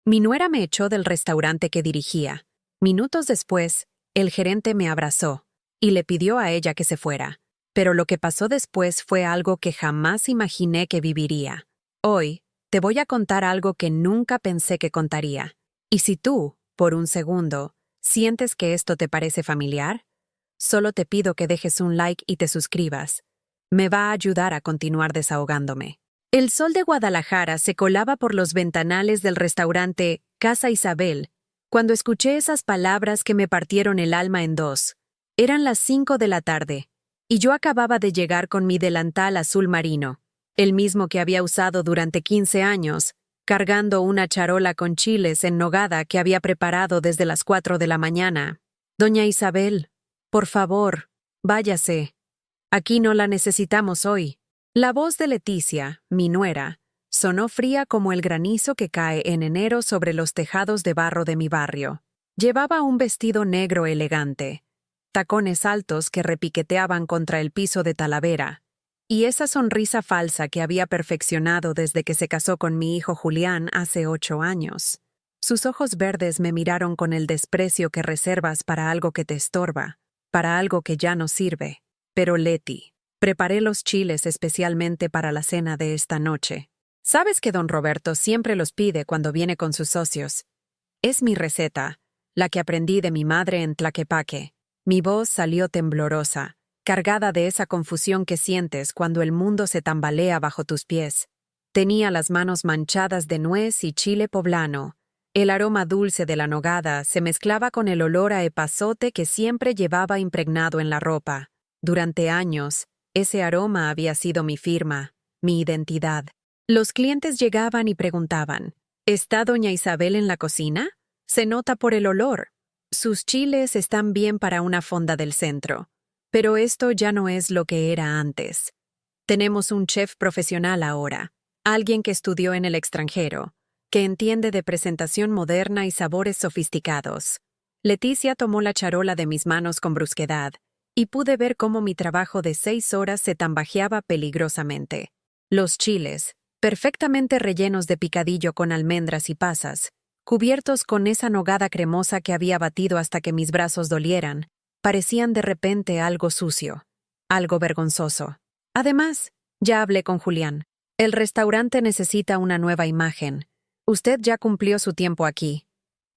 Mi nuera me echó del restaurante que dirigía. Minutos después, el gerente me abrazó y le pidió a ella que se fuera. Pero lo que pasó después fue algo que jamás imaginé que viviría. Hoy, te voy a contar algo que nunca pensé que contaría. Y si tú, por un segundo, sientes que esto te parece familiar, solo te pido que dejes un like y te suscribas. Me va a ayudar a continuar desahogándome. El sol de Guadalajara se colaba por los ventanales del restaurante Casa Isabel cuando escuché esas palabras que me partieron el alma en dos. Eran las 5 de la tarde, y yo acababa de llegar con mi delantal azul marino, el mismo que había usado durante 15 años, cargando una charola con chiles en nogada que había preparado desde las 4 de la mañana. Doña Isabel, por favor, váyase. Aquí no la necesitamos hoy. La voz de Leticia, mi nuera, sonó fría como el granizo que cae en enero sobre los tejados de barro de mi barrio. Llevaba un vestido negro elegante, tacones altos que repiqueteaban contra el piso de Talavera, y esa sonrisa falsa que había perfeccionado desde que se casó con mi hijo Julián hace 8 años. Sus ojos verdes me miraron con el desprecio que reservas para algo que te estorba, para algo que ya no sirve. Pero Leti, preparé los chiles especialmente para la cena de esta noche. Sabes que don Roberto siempre los pide cuando viene con sus socios. Es mi receta, la que aprendí de mi madre en Tlaquepaque. Mi voz salió temblorosa, cargada de esa confusión que sientes cuando el mundo se tambalea bajo tus pies. Tenía las manos manchadas de nuez y chile poblano. El aroma dulce de la nogada se mezclaba con el olor a epazote que siempre llevaba impregnado en la ropa. Durante años, ese aroma había sido mi firma, mi identidad. Los clientes llegaban y preguntaban, ¿está doña Isabel en la cocina? Se nota por el olor. Sus chiles están bien para una fonda del centro. Pero esto ya no es lo que era antes. Tenemos un chef profesional ahora, alguien que estudió en el extranjero, que entiende de presentación moderna y sabores sofisticados. Leticia tomó la charola de mis manos con brusquedad, y pude ver cómo mi trabajo de 6 horas se tambajeaba peligrosamente. Los chiles, perfectamente rellenos de picadillo con almendras y pasas, cubiertos con esa nogada cremosa que había batido hasta que mis brazos dolieran, parecían de repente algo sucio, algo vergonzoso. Además, ya hablé con Julián. El restaurante necesita una nueva imagen. Usted ya cumplió su tiempo aquí.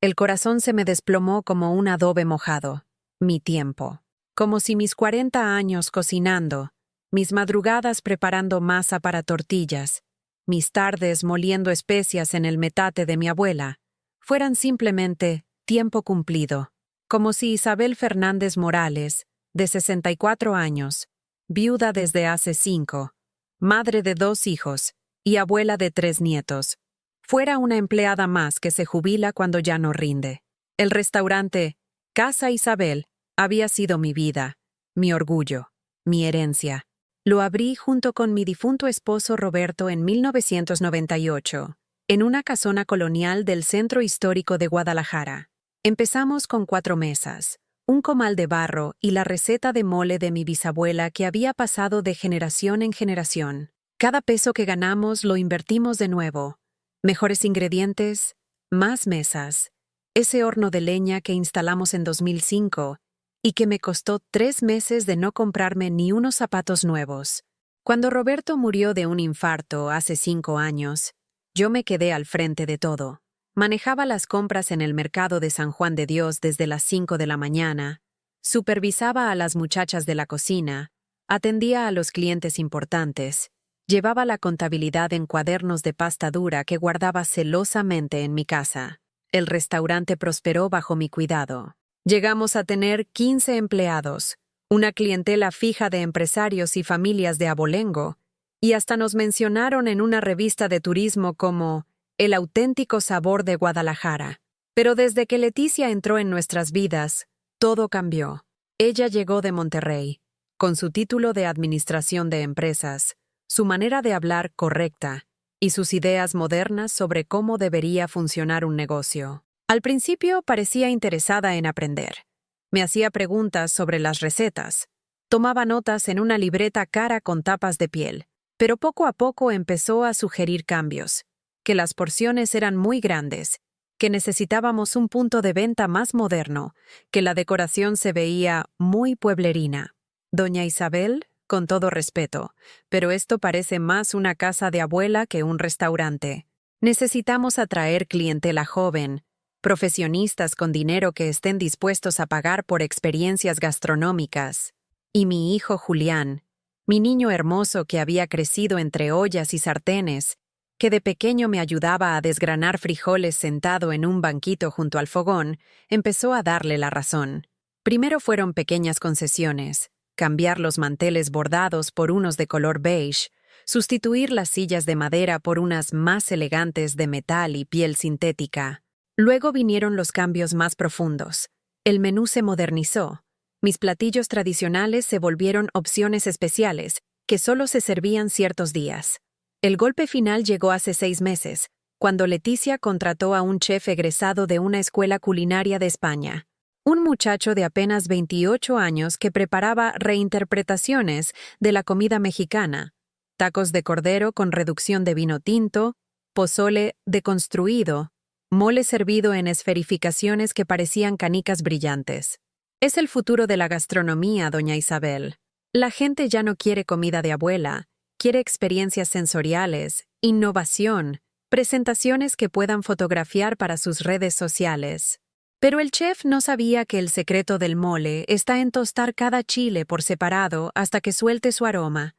El corazón se me desplomó como un adobe mojado. Mi tiempo. Como si mis 40 años cocinando, mis madrugadas preparando masa para tortillas, mis tardes moliendo especias en el metate de mi abuela, fueran simplemente tiempo cumplido. Como si Isabel Fernández Morales, de 64 años, viuda desde hace 5, madre de 2 hijos y abuela de 3 nietos, fuera una empleada más que se jubila cuando ya no rinde. El restaurante Casa Isabel había sido mi vida, mi orgullo, mi herencia. Lo abrí junto con mi difunto esposo Roberto en 1998, en una casona colonial del centro histórico de Guadalajara. Empezamos con 4 mesas, un comal de barro y la receta de mole de mi bisabuela que había pasado de generación en generación. Cada peso que ganamos lo invertimos de nuevo. Mejores ingredientes, más mesas. Ese horno de leña que instalamos en 2005 y que me costó 3 meses de no comprarme ni unos zapatos nuevos. Cuando Roberto murió de un infarto hace 5 años, yo me quedé al frente de todo. Manejaba las compras en el mercado de San Juan de Dios desde las 5 de la mañana, supervisaba a las muchachas de la cocina, atendía a los clientes importantes, llevaba la contabilidad en cuadernos de pasta dura que guardaba celosamente en mi casa. El restaurante prosperó bajo mi cuidado. Llegamos a tener 15 empleados, una clientela fija de empresarios y familias de abolengo, y hasta nos mencionaron en una revista de turismo como el auténtico sabor de Guadalajara. Pero desde que Leticia entró en nuestras vidas, todo cambió. Ella llegó de Monterrey, con su título de Administración de Empresas, su manera de hablar correcta y sus ideas modernas sobre cómo debería funcionar un negocio. Al principio parecía interesada en aprender. Me hacía preguntas sobre las recetas. Tomaba notas en una libreta cara con tapas de piel, pero poco a poco empezó a sugerir cambios, que las porciones eran muy grandes que necesitábamos un punto de venta más moderno, que la decoración se veía muy pueblerina. Doña Isabel, con todo respeto, pero esto parece más una casa de abuela que un restaurante. Necesitamos atraer clientela joven, profesionistas con dinero que estén dispuestos a pagar por experiencias gastronómicas. Y mi hijo Julián, mi niño hermoso que había crecido entre ollas y sartenes, que de pequeño me ayudaba a desgranar frijoles sentado en un banquito junto al fogón, empezó a darle la razón. Primero fueron pequeñas concesiones: cambiar los manteles bordados por unos de color beige, sustituir las sillas de madera por unas más elegantes de metal y piel sintética. Luego vinieron los cambios más profundos. El menú se modernizó. Mis platillos tradicionales se volvieron opciones especiales, que solo se servían ciertos días. El golpe final llegó hace 6 meses, cuando Leticia contrató a un chef egresado de una escuela culinaria de España. Un muchacho de apenas 28 años que preparaba reinterpretaciones de la comida mexicana: tacos de cordero con reducción de vino tinto, pozole deconstruido, mole servido en esferificaciones que parecían canicas brillantes. Es el futuro de la gastronomía, doña Isabel. La gente ya no quiere comida de abuela, quiere experiencias sensoriales, innovación, presentaciones que puedan fotografiar para sus redes sociales. Pero el chef no sabía que el secreto del mole está en tostar cada chile por separado hasta que suelte su aroma.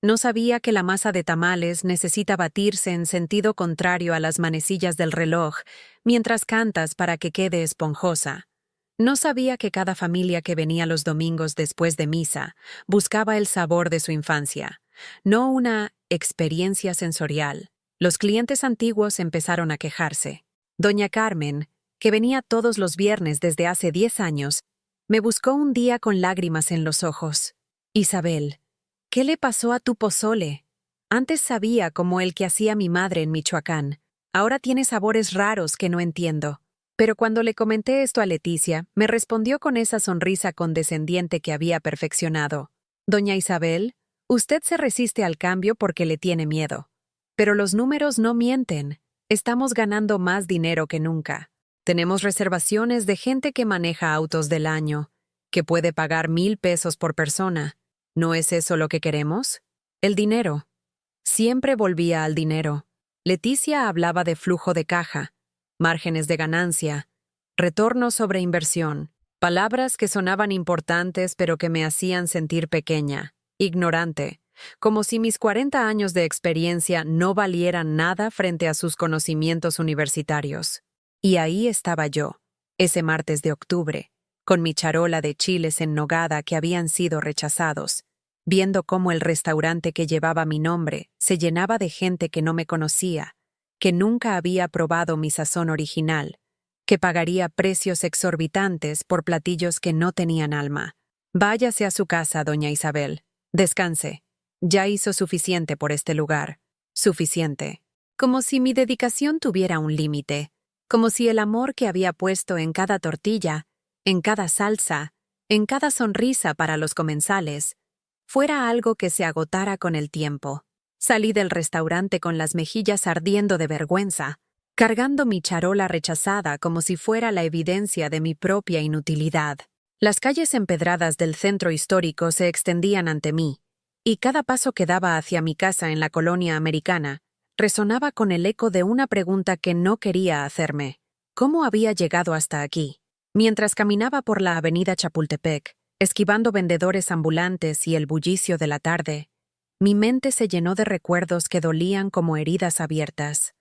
No sabía que la masa de tamales necesita batirse en sentido contrario a las manecillas del reloj mientras cantas para que quede esponjosa. No sabía que cada familia que venía los domingos después de misa buscaba el sabor de su infancia, no una experiencia sensorial. Los clientes antiguos empezaron a quejarse. Doña Carmen, que venía todos los viernes desde hace 10 años, me buscó un día con lágrimas en los ojos. Isabel, ¿qué le pasó a tu pozole? Antes sabía como el que hacía mi madre en Michoacán. Ahora tiene sabores raros que no entiendo. Pero cuando le comenté esto a Leticia, me respondió con esa sonrisa condescendiente que había perfeccionado. Doña Isabel, usted se resiste al cambio porque le tiene miedo. Pero los números no mienten. Estamos ganando más dinero que nunca. Tenemos reservaciones de gente que maneja autos del año, que puede pagar 1,000 pesos por persona. ¿No es eso lo que queremos? El dinero. Siempre volvía al dinero. Leticia hablaba de flujo de caja, márgenes de ganancia, retorno sobre inversión, palabras que sonaban importantes pero que me hacían sentir pequeña, ignorante, como si mis 40 años de experiencia no valieran nada frente a sus conocimientos universitarios. Y ahí estaba yo, ese martes de octubre, con mi charola de chiles en nogada que habían sido rechazados, viendo cómo el restaurante que llevaba mi nombre se llenaba de gente que no me conocía, que nunca había probado mi sazón original, que pagaría precios exorbitantes por platillos que no tenían alma. Váyase a su casa, doña Isabel. Descanse. Ya hizo suficiente por este lugar. Suficiente. Como si mi dedicación tuviera un límite. Como si el amor que había puesto en cada tortilla, en cada salsa, en cada sonrisa para los comensales, fuera algo que se agotara con el tiempo. Salí del restaurante con las mejillas ardiendo de vergüenza, cargando mi charola rechazada como si fuera la evidencia de mi propia inutilidad. Las calles empedradas del centro histórico se extendían ante mí, y cada paso que daba hacia mi casa en la colonia americana resonaba con el eco de una pregunta que no quería hacerme. ¿Cómo había llegado hasta aquí? Mientras caminaba por la avenida Chapultepec, esquivando vendedores ambulantes y el bullicio de la tarde, mi mente se llenó de recuerdos que dolían como heridas abiertas.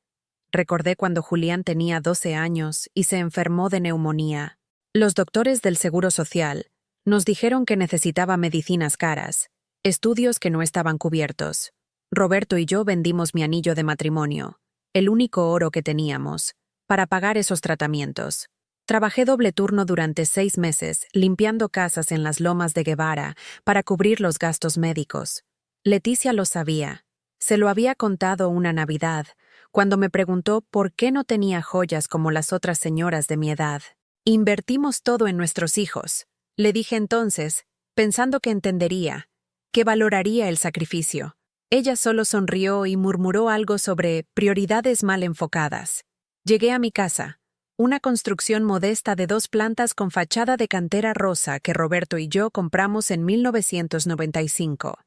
Recordé cuando Julián tenía 12 años y se enfermó de neumonía. Los doctores del Seguro Social nos dijeron que necesitaba medicinas caras, estudios que no estaban cubiertos. Roberto y yo vendimos mi anillo de matrimonio, el único oro que teníamos, para pagar esos tratamientos. Trabajé doble turno durante 6 meses, limpiando casas en las lomas de Guevara para cubrir los gastos médicos. Leticia lo sabía. Se lo había contado una Navidad, cuando me preguntó por qué no tenía joyas como las otras señoras de mi edad. Invertimos todo en nuestros hijos, le dije entonces, pensando que entendería, que valoraría el sacrificio. Ella solo sonrió y murmuró algo sobre prioridades mal enfocadas. Llegué a mi casa, una construcción modesta de 2 plantas con fachada de cantera rosa que Roberto y yo compramos en 1995.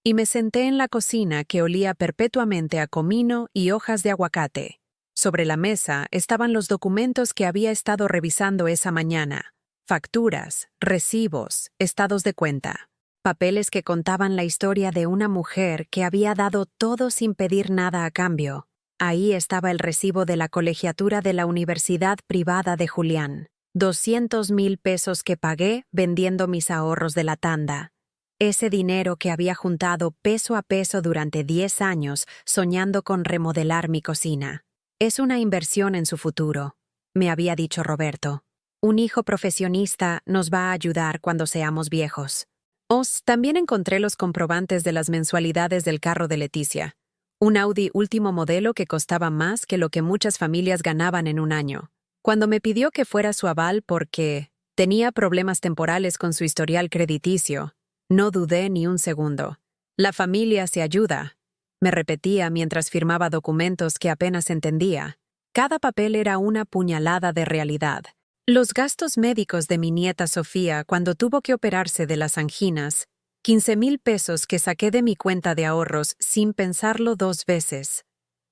Y me senté en la cocina que olía perpetuamente a comino y hojas de aguacate. Sobre la mesa estaban los documentos que había estado revisando esa mañana: facturas, recibos, estados de cuenta. Papeles que contaban la historia de una mujer que había dado todo sin pedir nada a cambio. Ahí estaba el recibo de la colegiatura de la universidad privada de Julián. 200,000 pesos que pagué vendiendo mis ahorros de la tanda. Ese dinero que había juntado peso a peso durante 10 años soñando con remodelar mi cocina. Es una inversión en su futuro, me había dicho Roberto. Un hijo profesionista nos va a ayudar cuando seamos viejos. También encontré los comprobantes de las mensualidades del carro de Leticia. Un Audi último modelo que costaba más que lo que muchas familias ganaban en un año. Cuando me pidió que fuera su aval porque tenía problemas temporales con su historial crediticio, no dudé ni un segundo. La familia se ayuda, me repetía mientras firmaba documentos que apenas entendía. Cada papel era una puñalada de realidad. Los gastos médicos de mi nieta Sofía cuando tuvo que operarse de las anginas, 15,000 pesos que saqué de mi cuenta de ahorros sin pensarlo 2 veces.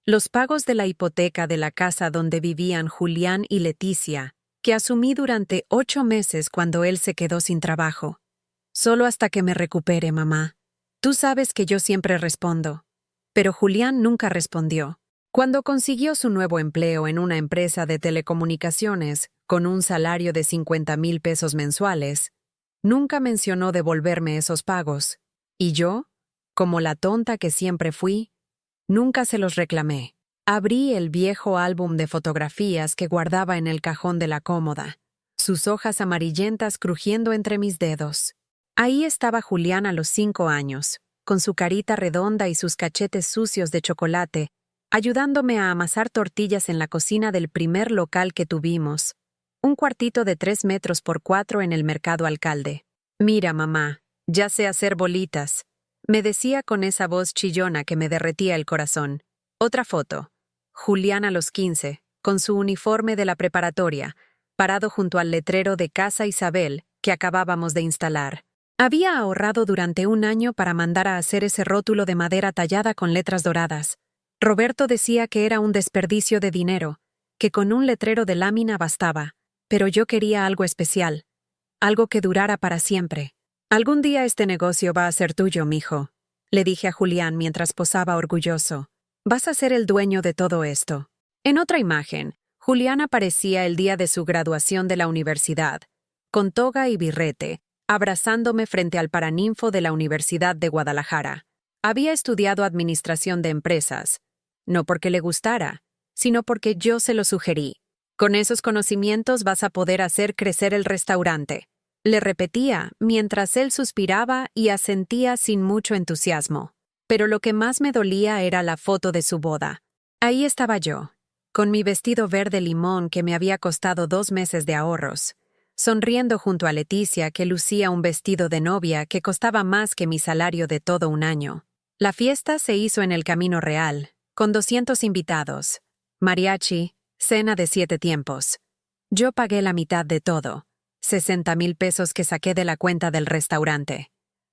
Los pagos de la hipoteca de la casa donde vivían Julián y Leticia, que asumí durante 8 meses cuando él se quedó sin trabajo. Solo hasta que me recupere, mamá. Tú sabes que yo siempre respondo. Pero Julián nunca respondió. Cuando consiguió su nuevo empleo en una empresa de telecomunicaciones, con un salario de 50,000 pesos mensuales, nunca mencionó devolverme esos pagos, y yo, como la tonta que siempre fui, nunca se los reclamé. Abrí el viejo álbum de fotografías que guardaba en el cajón de la cómoda, sus hojas amarillentas crujiendo entre mis dedos. Ahí estaba Julián a los 5 años, con su carita redonda y sus cachetes sucios de chocolate, ayudándome a amasar tortillas en la cocina del primer local que tuvimos, un cuartito de 3 metros por 4 en el Mercado Alcalde. Mira, mamá, ya sé hacer bolitas, me decía con esa voz chillona que me derretía el corazón. Otra foto. Julián a los 15, con su uniforme de la preparatoria, parado junto al letrero de Casa Isabel que acabábamos de instalar. Había ahorrado durante un año para mandar a hacer ese rótulo de madera tallada con letras doradas. Roberto decía que era un desperdicio de dinero, que con un letrero de lámina bastaba, pero yo quería algo especial, algo que durara para siempre. Algún día este negocio va a ser tuyo, mijo, le dije a Julián mientras posaba orgulloso. Vas a ser el dueño de todo esto. En otra imagen, Julián aparecía el día de su graduación de la universidad, con toga y birrete, abrazándome frente al Paraninfo de la Universidad de Guadalajara. Había estudiado administración de empresas, no porque le gustara, sino porque yo se lo sugerí. Con esos conocimientos vas a poder hacer crecer el restaurante, le repetía mientras él suspiraba y asentía sin mucho entusiasmo. Pero lo que más me dolía era la foto de su boda. Ahí estaba yo, con mi vestido verde limón que me había costado 2 meses de ahorros, sonriendo junto a Leticia que lucía un vestido de novia que costaba más que mi salario de todo un año. La fiesta se hizo en el Camino Real, con 200 invitados, mariachi, cena de 7 tiempos. Yo pagué la mitad de todo, 60,000 pesos que saqué de la cuenta del restaurante.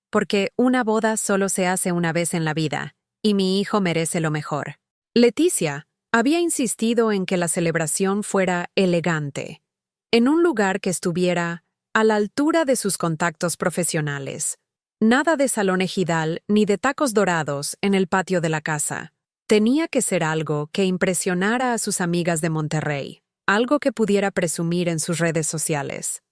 Porque una boda solo se hace una vez en la vida, y mi hijo merece lo mejor. Leticia había insistido en que la celebración fuera elegante, en un lugar que estuviera a la altura de sus contactos profesionales. Nada de salón ejidal ni de tacos dorados en el patio de la casa. Tenía que ser algo que impresionara a sus amigas de Monterrey, algo que pudiera presumir en sus redes sociales.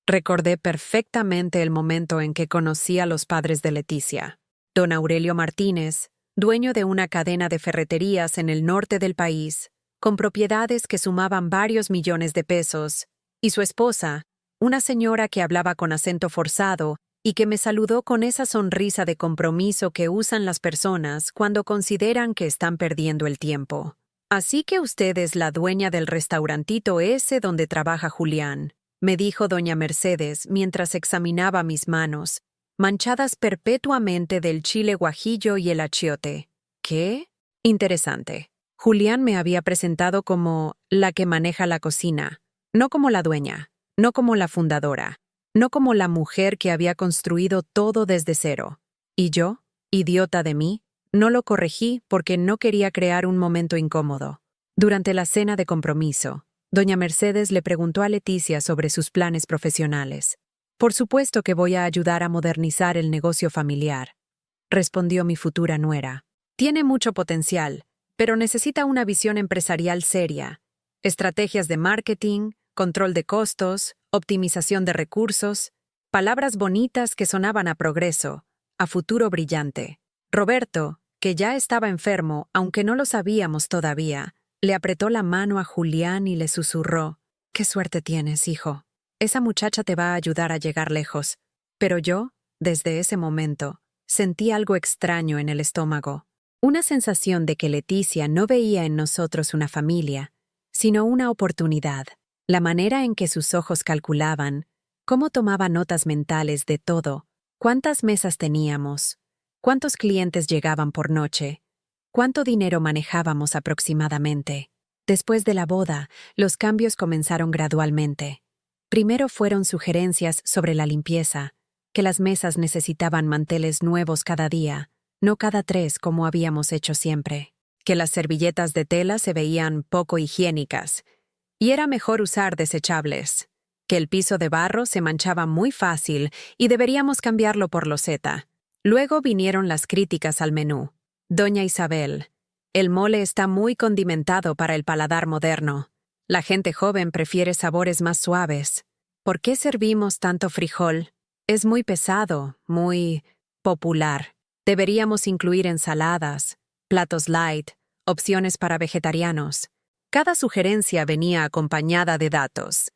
Recordé perfectamente el momento en que conocí a los padres de Leticia. Don Aurelio Martínez, dueño de una cadena de ferreterías en el norte del país, con propiedades que sumaban varios millones de pesos, y su esposa, una señora que hablaba con acento forzado y que me saludó con esa sonrisa de compromiso que usan las personas cuando consideran que están perdiendo el tiempo. Así que usted es la dueña del restaurantito ese donde trabaja Julián, me dijo doña Mercedes mientras examinaba mis manos, manchadas perpetuamente del chile guajillo y el achiote. ¿Qué? Interesante. Julián me había presentado como la que maneja la cocina, No como la dueña, no como la fundadora, no como la mujer que había construido todo desde cero. Y yo, idiota de mí, no lo corregí porque no quería crear un momento incómodo. Durante la cena de compromiso, doña Mercedes le preguntó a Leticia sobre sus planes profesionales. Por supuesto que voy a ayudar a modernizar el negocio familiar, respondió mi futura nuera. Tiene mucho potencial, pero necesita una visión empresarial seria, estrategias de marketing, control de costos, optimización de recursos, palabras bonitas que sonaban a progreso, a futuro brillante. Roberto, que ya estaba enfermo, aunque no lo sabíamos todavía, le apretó la mano a Julián y le susurró: «Qué suerte tienes, hijo. Esa muchacha te va a ayudar a llegar lejos». Pero yo, desde ese momento, sentí algo extraño en el estómago. Una sensación de que Leticia no veía en nosotros una familia, sino una oportunidad. La manera en que sus ojos calculaban, cómo tomaba notas mentales de todo, cuántas mesas teníamos, cuántos clientes llegaban por noche, cuánto dinero manejábamos aproximadamente. Después de la boda, los cambios comenzaron gradualmente. Primero fueron sugerencias sobre la limpieza, que las mesas necesitaban manteles nuevos cada día, no cada 3 como habíamos hecho siempre, que las servilletas de tela se veían poco higiénicas, y era mejor usar desechables, que el piso de barro se manchaba muy fácil y deberíamos cambiarlo por loseta. Luego vinieron las críticas al menú. Doña Isabel, el mole está muy condimentado para el paladar moderno. La gente joven prefiere sabores más suaves. ¿Por qué servimos tanto frijol? Es muy pesado, muy popular. Deberíamos incluir ensaladas, platos light, opciones para vegetarianos. Cada sugerencia venía acompañada de datos.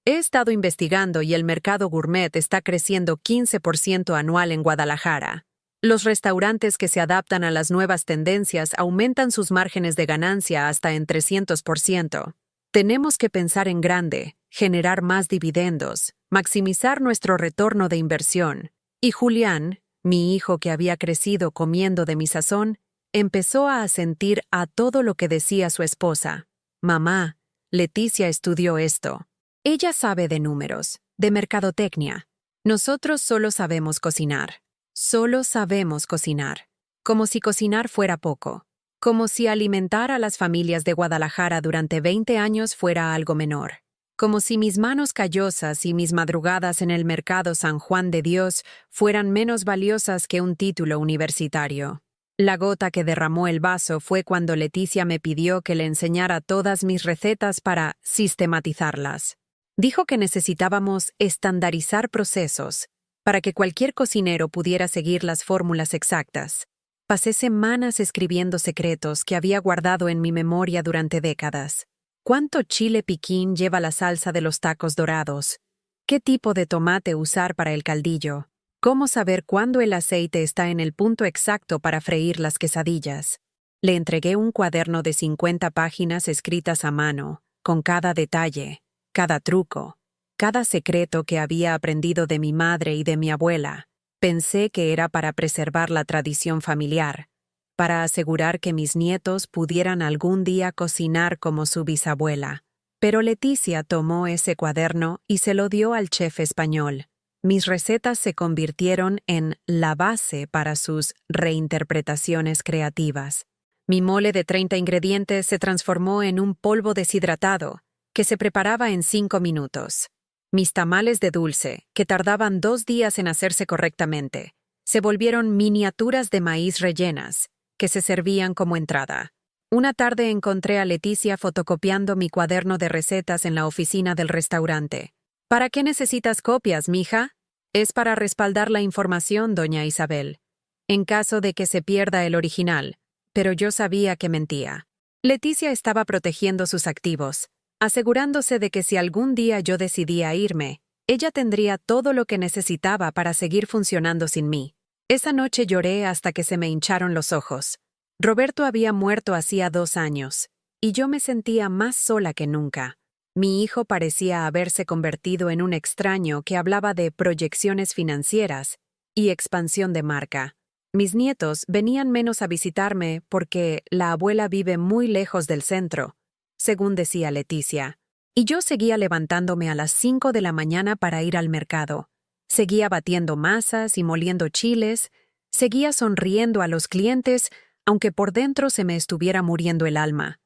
He estado investigando y el mercado gourmet está creciendo 15% anual en Guadalajara. Los restaurantes que se adaptan a las nuevas tendencias aumentan sus márgenes de ganancia hasta en 300%. Tenemos que pensar en grande, generar más dividendos, maximizar nuestro retorno de inversión. Y Julián, mi hijo que había crecido comiendo de mi sazón, empezó a asentir a todo lo que decía su esposa. «Mamá, Leticia estudió esto. Ella sabe de números, de mercadotecnia. Nosotros solo sabemos cocinar. Solo sabemos cocinar. Como si cocinar fuera poco. Como si alimentar a las familias de Guadalajara durante 20 años fuera algo menor. Como si mis manos callosas y mis madrugadas en el mercado San Juan de Dios fueran menos valiosas que un título universitario». La gota que derramó el vaso fue cuando Leticia me pidió que le enseñara todas mis recetas para sistematizarlas. Dijo que necesitábamos estandarizar procesos para que cualquier cocinero pudiera seguir las fórmulas exactas. Pasé semanas escribiendo secretos que había guardado en mi memoria durante décadas. ¿Cuánto chile piquín lleva la salsa de los tacos dorados? ¿Qué tipo de tomate usar para el caldillo? ¿Cómo saber cuándo el aceite está en el punto exacto para freír las quesadillas? Le entregué un cuaderno de 50 páginas escritas a mano, con cada detalle, cada truco, cada secreto que había aprendido de mi madre y de mi abuela. Pensé que era para preservar la tradición familiar, para asegurar que mis nietos pudieran algún día cocinar como su bisabuela. Pero Leticia tomó ese cuaderno y se lo dio al chef español. Mis recetas se convirtieron en la base para sus reinterpretaciones creativas. Mi mole de 30 ingredientes se transformó en un polvo deshidratado, que se preparaba en 5 minutos. Mis tamales de dulce, que tardaban 2 días en hacerse correctamente, se volvieron miniaturas de maíz rellenas, que se servían como entrada. Una tarde encontré a Leticia fotocopiando mi cuaderno de recetas en la oficina del restaurante. ¿Para qué necesitas copias, mija? Es para respaldar la información, doña Isabel, en caso de que se pierda el original. Pero yo sabía que mentía. Leticia estaba protegiendo sus activos, asegurándose de que si algún día yo decidía irme, ella tendría todo lo que necesitaba para seguir funcionando sin mí. Esa noche lloré hasta que se me hincharon los ojos. Roberto había muerto hacía 2 años, y yo me sentía más sola que nunca. Mi hijo parecía haberse convertido en un extraño que hablaba de proyecciones financieras y expansión de marca. Mis nietos venían menos a visitarme porque la abuela vive muy lejos del centro, según decía Leticia. Y yo seguía levantándome a las 5 de la mañana para ir al mercado. Seguía batiendo masas y moliendo chiles, seguía sonriendo a los clientes, aunque por dentro se me estuviera muriendo el alma.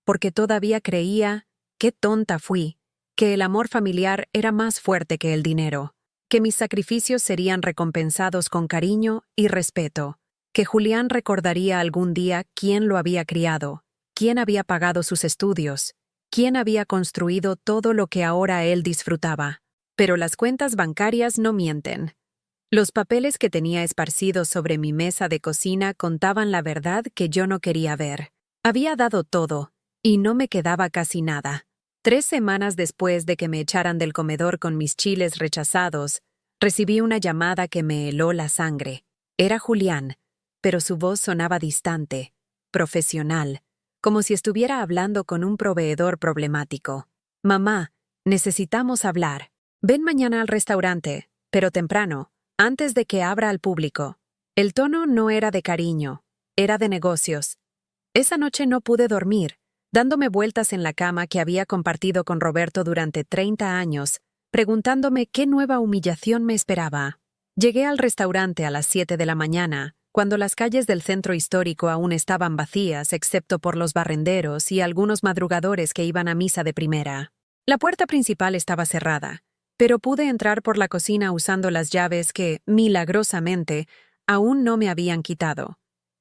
Porque todavía creía, qué tonta fui, que el amor familiar era más fuerte que el dinero, que mis sacrificios serían recompensados con cariño y respeto, que Julián recordaría algún día quién lo había criado, quién había pagado sus estudios, quién había construido todo lo que ahora él disfrutaba. Pero las cuentas bancarias no mienten. Los papeles que tenía esparcidos sobre mi mesa de cocina contaban la verdad que yo no quería ver. Había dado todo, y no me quedaba casi nada. 3 semanas después de que me echaran del comedor con mis chiles rechazados, recibí una llamada que me heló la sangre. Era Julián, pero su voz sonaba distante, profesional, como si estuviera hablando con un proveedor problemático. «Mamá, necesitamos hablar. Ven mañana al restaurante, pero temprano, antes de que abra al público». El tono no era de cariño, era de negocios. Esa noche no pude dormir, dándome vueltas en la cama que había compartido con Roberto durante 30 años, preguntándome qué nueva humillación me esperaba. Llegué al restaurante a las 7 de la mañana, cuando las calles del centro histórico aún estaban vacías excepto por los barrenderos y algunos madrugadores que iban a misa de primera. La puerta principal estaba cerrada, pero pude entrar por la cocina usando las llaves que, milagrosamente, aún no me habían quitado.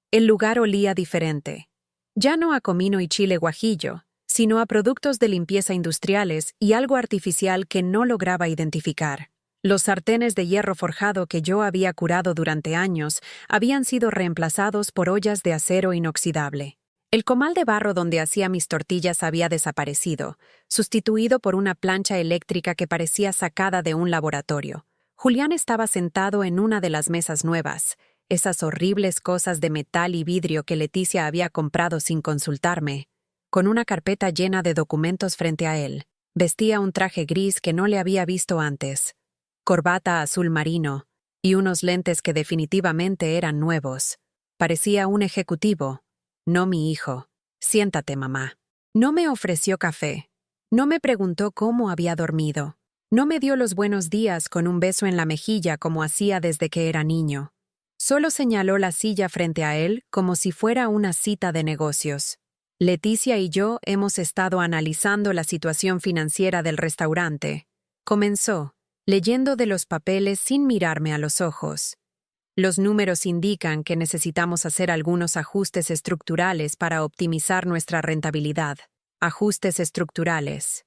El lugar olía diferente. Ya no a comino y chile guajillo, sino a productos de limpieza industriales y algo artificial que no lograba identificar. Los sartenes de hierro forjado que yo había curado durante años habían sido reemplazados por ollas de acero inoxidable. El comal de barro donde hacía mis tortillas había desaparecido, sustituido por una plancha eléctrica que parecía sacada de un laboratorio. Julián estaba sentado en una de las mesas nuevas, esas horribles cosas de metal y vidrio que Leticia había comprado sin consultarme, con una carpeta llena de documentos frente a él. Vestía un traje gris que no le había visto antes, corbata azul marino y unos lentes que definitivamente eran nuevos. Parecía un ejecutivo, no mi hijo. «Siéntate, mamá». No me ofreció café. No me preguntó cómo había dormido. No me dio los buenos días con un beso en la mejilla como hacía desde que era niño. Solo señaló la silla frente a él como si fuera una cita de negocios. Leticia y yo hemos estado analizando la situación financiera del restaurante. Comenzó, leyendo de los papeles sin mirarme a los ojos. Los números indican que necesitamos hacer algunos ajustes estructurales para optimizar nuestra rentabilidad. Ajustes estructurales.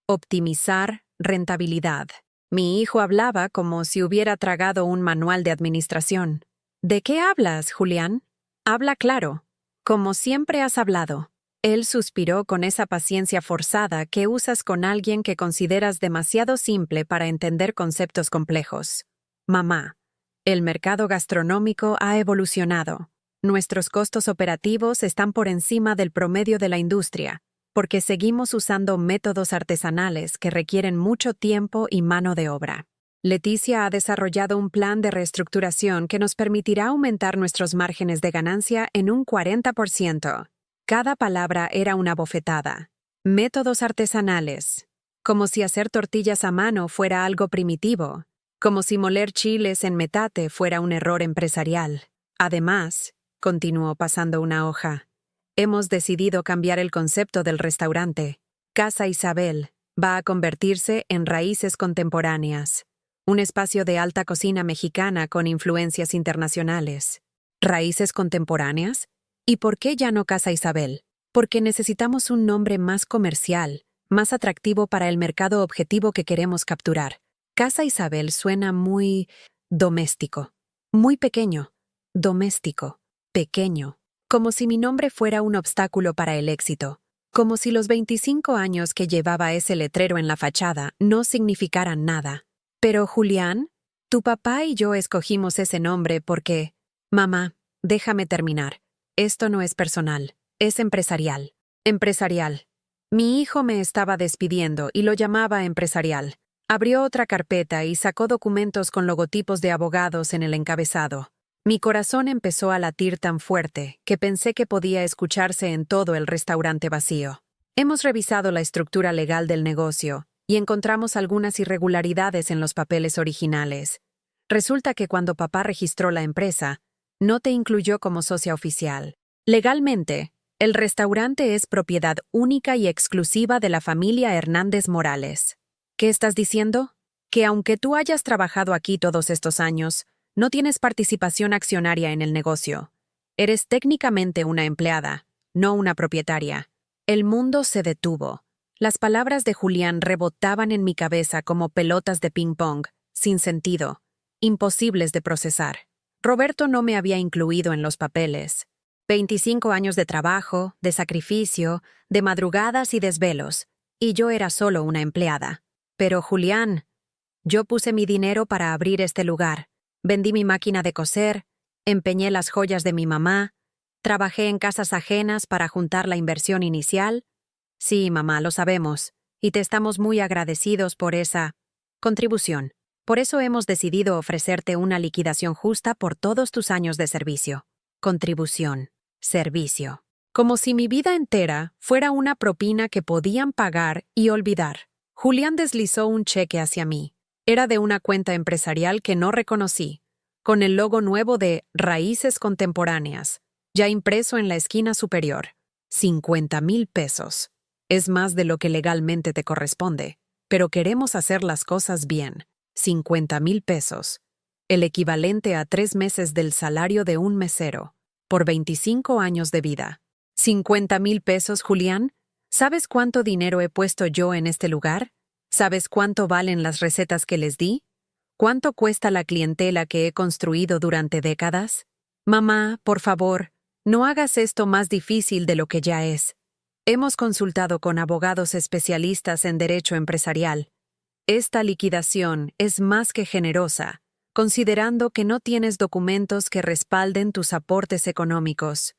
Optimizar rentabilidad. Mi hijo hablaba como si hubiera tragado un manual de administración. «¿De qué hablas, Julián? Habla claro, como siempre has hablado». Él suspiró con esa paciencia forzada que usas con alguien que consideras demasiado simple para entender conceptos complejos. «Mamá, el mercado gastronómico ha evolucionado. Nuestros costos operativos están por encima del promedio de la industria, porque seguimos usando métodos artesanales que requieren mucho tiempo y mano de obra. Leticia ha desarrollado un plan de reestructuración que nos permitirá aumentar nuestros márgenes de ganancia en un 40%. Cada palabra era una bofetada. Métodos artesanales. Como si hacer tortillas a mano fuera algo primitivo. Como si moler chiles en metate fuera un error empresarial. Además, continuó pasando una hoja, hemos decidido cambiar el concepto del restaurante. Casa Isabel va a convertirse en Raíces Contemporáneas, un espacio de alta cocina mexicana con influencias internacionales. ¿Raíces Contemporáneas? ¿Y por qué ya no Casa Isabel? Porque necesitamos un nombre más comercial, más atractivo para el mercado objetivo que queremos capturar. Casa Isabel suena muy doméstico, muy pequeño, doméstico, pequeño, como si mi nombre fuera un obstáculo para el éxito, como si los 25 años que llevaba ese letrero en la fachada no significaran nada. Pero Julián, tu papá y yo escogimos ese nombre porque... Mamá, déjame terminar. Esto no es personal, es empresarial. Empresarial. Mi hijo me estaba despidiendo y lo llamaba empresarial. Abrió otra carpeta y sacó documentos con logotipos de abogados en el encabezado. Mi corazón empezó a latir tan fuerte que pensé que podía escucharse en todo el restaurante vacío. Hemos revisado la estructura legal del negocio y encontramos algunas irregularidades en los papeles originales. Resulta que cuando papá registró la empresa, no te incluyó como socia oficial. Legalmente, el restaurante es propiedad única y exclusiva de la familia Hernández Morales. ¿Qué estás diciendo? Que aunque tú hayas trabajado aquí todos estos años, no tienes participación accionaria en el negocio. Eres técnicamente una empleada, no una propietaria. El mundo se detuvo. Las palabras de Julián rebotaban en mi cabeza como pelotas de ping-pong, sin sentido, imposibles de procesar. Roberto no me había incluido en los papeles. 25 años de trabajo, de sacrificio, de madrugadas y desvelos, y yo era solo una empleada. Pero Julián, yo puse mi dinero para abrir este lugar, vendí mi máquina de coser, empeñé las joyas de mi mamá, trabajé en casas ajenas para juntar la inversión inicial. Sí, mamá, lo sabemos, y te estamos muy agradecidos por esa contribución. Por eso hemos decidido ofrecerte una liquidación justa por todos tus años de servicio. Contribución. Servicio. Como si mi vida entera fuera una propina que podían pagar y olvidar. Julián deslizó un cheque hacia mí. Era de una cuenta empresarial que no reconocí, con el logo nuevo de Raíces Contemporáneas, ya impreso en la esquina superior. 50,000 pesos. Es más de lo que legalmente te corresponde, pero queremos hacer las cosas bien. 50,000 pesos. El equivalente a 3 meses del salario de un mesero, por 25 años de vida. 50,000 pesos, Julián. ¿Sabes cuánto dinero he puesto yo en este lugar? ¿Sabes cuánto valen las recetas que les di? ¿Cuánto cuesta la clientela que he construido durante décadas? Mamá, por favor, no hagas esto más difícil de lo que ya es. Hemos consultado con abogados especialistas en derecho empresarial. Esta liquidación es más que generosa, considerando que no tienes documentos que respalden tus aportes económicos.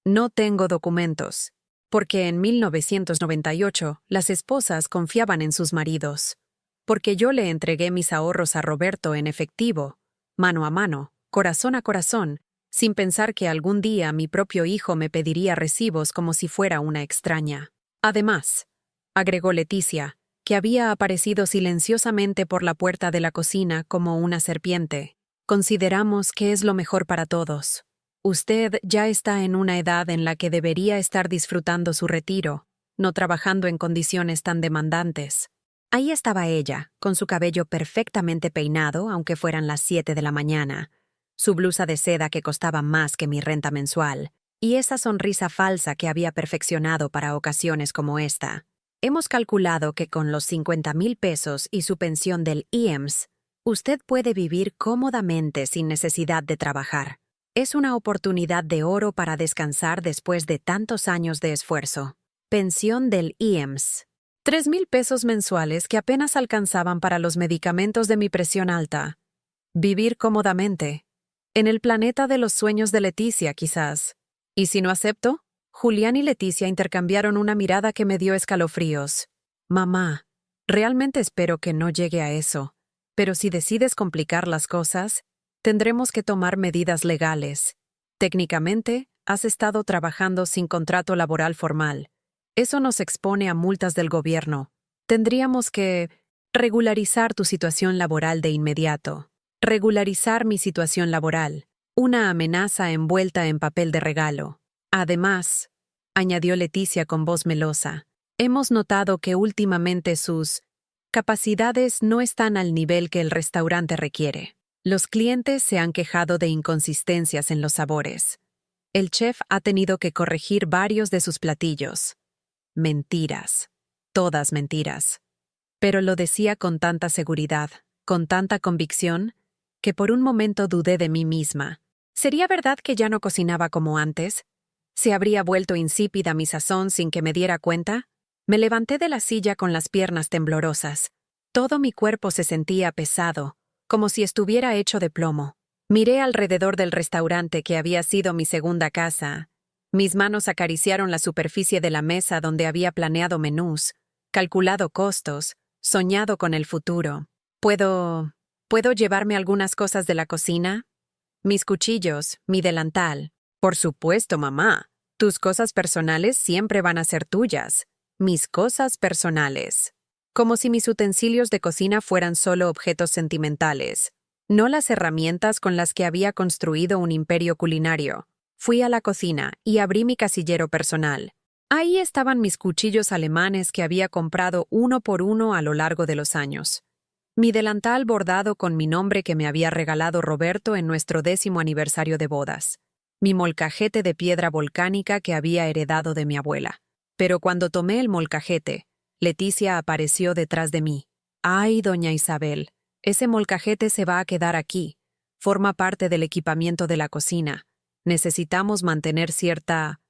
No tengo documentos, porque en 1998 las esposas confiaban en sus maridos. Porque yo le entregué mis ahorros a Roberto en efectivo, mano a mano, corazón a corazón, sin pensar que algún día mi propio hijo me pediría recibos como si fuera una extraña. Además, agregó Leticia, que había aparecido silenciosamente por la puerta de la cocina como una serpiente, consideramos que es lo mejor para todos. Usted ya está en una edad en la que debería estar disfrutando su retiro, no trabajando en condiciones tan demandantes. Ahí estaba ella, con su cabello perfectamente peinado, aunque fueran las 7 de la mañana, su blusa de seda que costaba más que mi renta mensual, y esa sonrisa falsa que había perfeccionado para ocasiones como esta. Hemos calculado que con los 50,000 pesos y su pensión del IEMS, usted puede vivir cómodamente sin necesidad de trabajar. Es una oportunidad de oro para descansar después de tantos años de esfuerzo. Pensión del IEMS. 3,000 pesos mensuales que apenas alcanzaban para los medicamentos de mi presión alta. Vivir cómodamente. En el planeta de los sueños de Leticia, quizás. ¿Y si no acepto? Julián y Leticia intercambiaron una mirada que me dio escalofríos. Mamá, realmente espero que no llegue a eso, pero si decides complicar las cosas, tendremos que tomar medidas legales. Técnicamente, has estado trabajando sin contrato laboral formal. Eso nos expone a multas del gobierno. Tendríamos que regularizar tu situación laboral de inmediato. Regularizar mi situación laboral. Una amenaza envuelta en papel de regalo. Además, añadió Leticia con voz melosa, hemos notado que últimamente sus capacidades no están al nivel que el restaurante requiere. Los clientes se han quejado de inconsistencias en los sabores. El chef ha tenido que corregir varios de sus platillos. Mentiras. Todas mentiras. Pero lo decía con tanta seguridad, con tanta convicción, que por un momento dudé de mí misma. ¿Sería verdad que ya no cocinaba como antes? ¿Se habría vuelto insípida mi sazón sin que me diera cuenta? Me levanté de la silla con las piernas temblorosas. Todo mi cuerpo se sentía pesado, como si estuviera hecho de plomo. Miré alrededor del restaurante que había sido mi segunda casa. Mis manos acariciaron la superficie de la mesa donde había planeado menús, calculado costos, soñado con el futuro. ¿Puedo llevarme algunas cosas de la cocina? Mis cuchillos, mi delantal. Por supuesto, mamá. Tus cosas personales siempre van a ser tuyas. mis cosas personales. Como si mis utensilios de cocina fueran solo objetos sentimentales, no las herramientas con las que había construido un imperio culinario. Fui a la cocina y abrí mi casillero personal. Ahí estaban mis cuchillos alemanes que había comprado uno por uno a lo largo de los años. Mi delantal bordado con mi nombre que me había regalado Roberto en nuestro 10º aniversario de bodas. Mi molcajete de piedra volcánica que había heredado de mi abuela. Pero cuando tomé el molcajete, Leticia apareció detrás de mí. «Ay, doña Isabel, ese molcajete se va a quedar aquí. Forma parte del equipamiento de la cocina. Necesitamos mantener cierta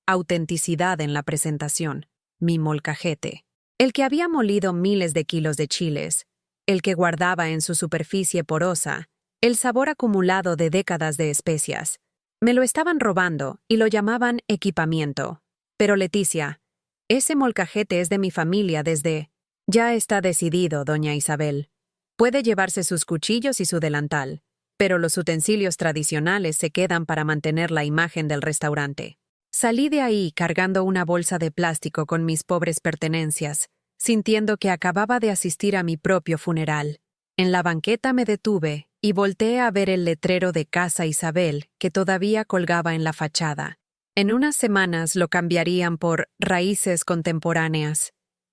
autenticidad en la presentación». Mi molcajete. El que había molido miles de kilos de chiles. El que guardaba en su superficie porosa el sabor acumulado de décadas de especias. Me lo estaban robando y lo llamaban equipamiento. Pero Leticia, ese molcajete es de mi familia desde... Ya está decidido, doña Isabel. Puede llevarse sus cuchillos y su delantal, pero los utensilios tradicionales se quedan para mantener la imagen del restaurante. Salí de ahí cargando una bolsa de plástico con mis pobres pertenencias, sintiendo que acababa de asistir a mi propio funeral. En la banqueta me detuve y volteé a ver el letrero de Casa Isabel que todavía colgaba en la fachada. En unas semanas lo cambiarían por Raíces Contemporáneas,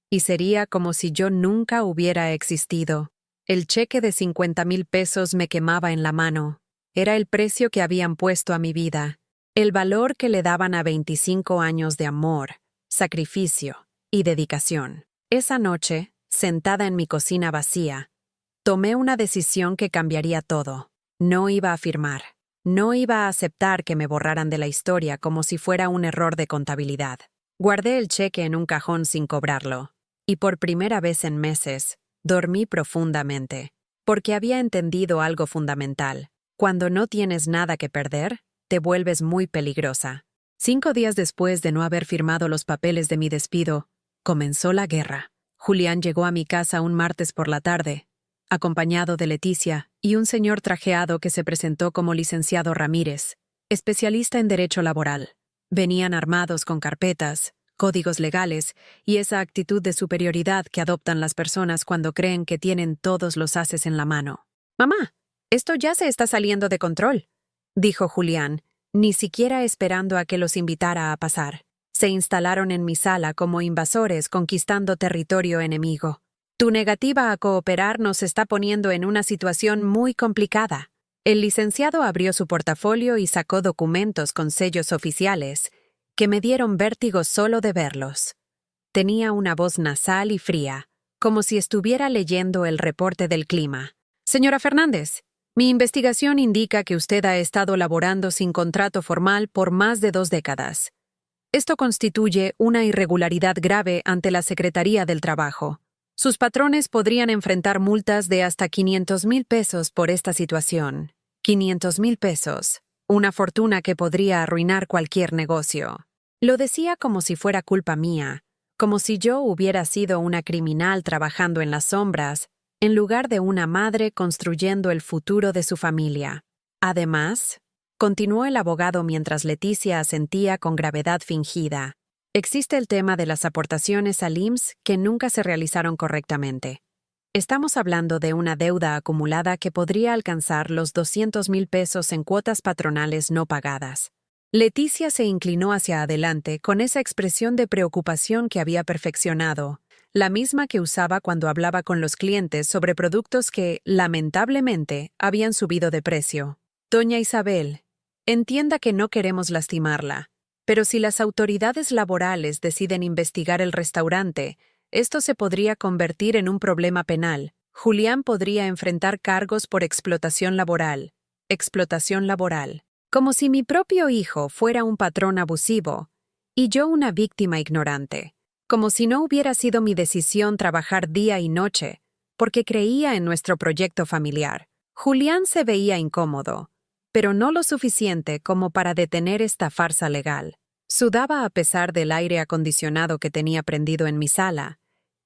y sería como si yo nunca hubiera existido. El cheque de 50,000 pesos me quemaba en la mano. Era el precio que habían puesto a mi vida, el valor que le daban a 25 años de amor, sacrificio y dedicación. Esa noche, sentada en mi cocina vacía, tomé una decisión que cambiaría todo. No iba a firmar. No iba a aceptar que me borraran de la historia como si fuera un error de contabilidad. Guardé el cheque en un cajón sin cobrarlo. Y por primera vez en meses, dormí profundamente. Porque había entendido algo fundamental. Cuando no tienes nada que perder, te vuelves muy peligrosa. 5 días después de no haber firmado los papeles de mi despido, comenzó la guerra. Julián llegó a mi casa un martes por la tarde, acompañado de Leticia y un señor trajeado que se presentó como licenciado Ramírez, especialista en derecho laboral. Venían armados con carpetas, códigos legales y esa actitud de superioridad que adoptan las personas cuando creen que tienen todos los ases en la mano. «Mamá, esto ya se está saliendo de control», dijo Julián, ni siquiera esperando a que los invitara a pasar. Se instalaron en mi sala como invasores conquistando territorio enemigo. «Tu negativa a cooperar nos está poniendo en una situación muy complicada». El licenciado abrió su portafolio y sacó documentos con sellos oficiales que me dieron vértigo solo de verlos. Tenía una voz nasal y fría, como si estuviera leyendo el reporte del clima. «Señora Fernández, mi investigación indica que usted ha estado laborando sin contrato formal por más de 2 décadas. Esto constituye una irregularidad grave ante la Secretaría del Trabajo. Sus patrones podrían enfrentar multas de hasta 500,000 pesos por esta situación. 500,000 pesos. Una fortuna que podría arruinar cualquier negocio». Lo decía como si fuera culpa mía, como si yo hubiera sido una criminal trabajando en las sombras, en lugar de una madre construyendo el futuro de su familia. Además, continuó el abogado mientras Leticia asentía con gravedad fingida, existe el tema de las aportaciones al IMSS que nunca se realizaron correctamente. Estamos hablando de una deuda acumulada que podría alcanzar los 200,000 pesos en cuotas patronales no pagadas. Leticia se inclinó hacia adelante con esa expresión de preocupación que había perfeccionado, la misma que usaba cuando hablaba con los clientes sobre productos que, lamentablemente, habían subido de precio. «Doña Isabel, entienda que no queremos lastimarla, pero si las autoridades laborales deciden investigar el restaurante, esto se podría convertir en un problema penal. Julián podría enfrentar cargos por explotación laboral. Explotación laboral. Como si mi propio hijo fuera un patrón abusivo y yo una víctima ignorante. Como si no hubiera sido mi decisión trabajar día y noche, porque creía en nuestro proyecto familiar. Julián se veía incómodo, pero no lo suficiente como para detener esta farsa legal. Sudaba a pesar del aire acondicionado que tenía prendido en mi sala,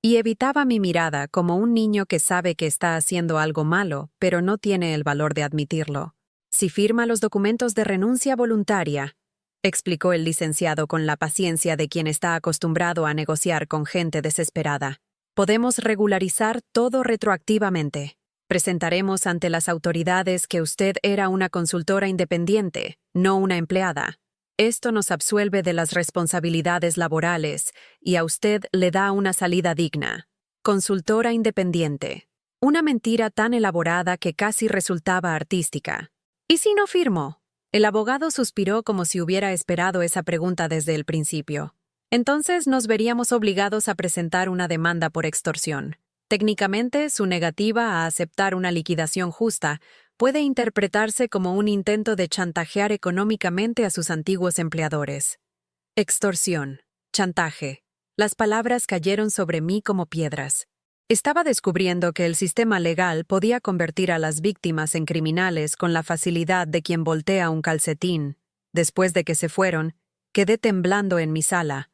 y evitaba mi mirada como un niño que sabe que está haciendo algo malo, pero no tiene el valor de admitirlo. «Si firma los documentos de renuncia voluntaria», explicó el licenciado con la paciencia de quien está acostumbrado a negociar con gente desesperada. Podemos regularizar todo retroactivamente. Presentaremos ante las autoridades que usted era una consultora independiente, no una empleada. Esto nos absuelve de las responsabilidades laborales y a usted le da una salida digna. Consultora independiente. Una mentira tan elaborada que casi resultaba artística. ¿Y si no firmo? El abogado suspiró como si hubiera esperado esa pregunta desde el principio. Entonces nos veríamos obligados a presentar una demanda por extorsión. Técnicamente, su negativa a aceptar una liquidación justa puede interpretarse como un intento de chantajear económicamente a sus antiguos empleadores. Extorsión, chantaje. Las palabras cayeron sobre mí como piedras. Estaba descubriendo que el sistema legal podía convertir a las víctimas en criminales con la facilidad de quien voltea un calcetín. Después de que se fueron, quedé temblando en mi sala,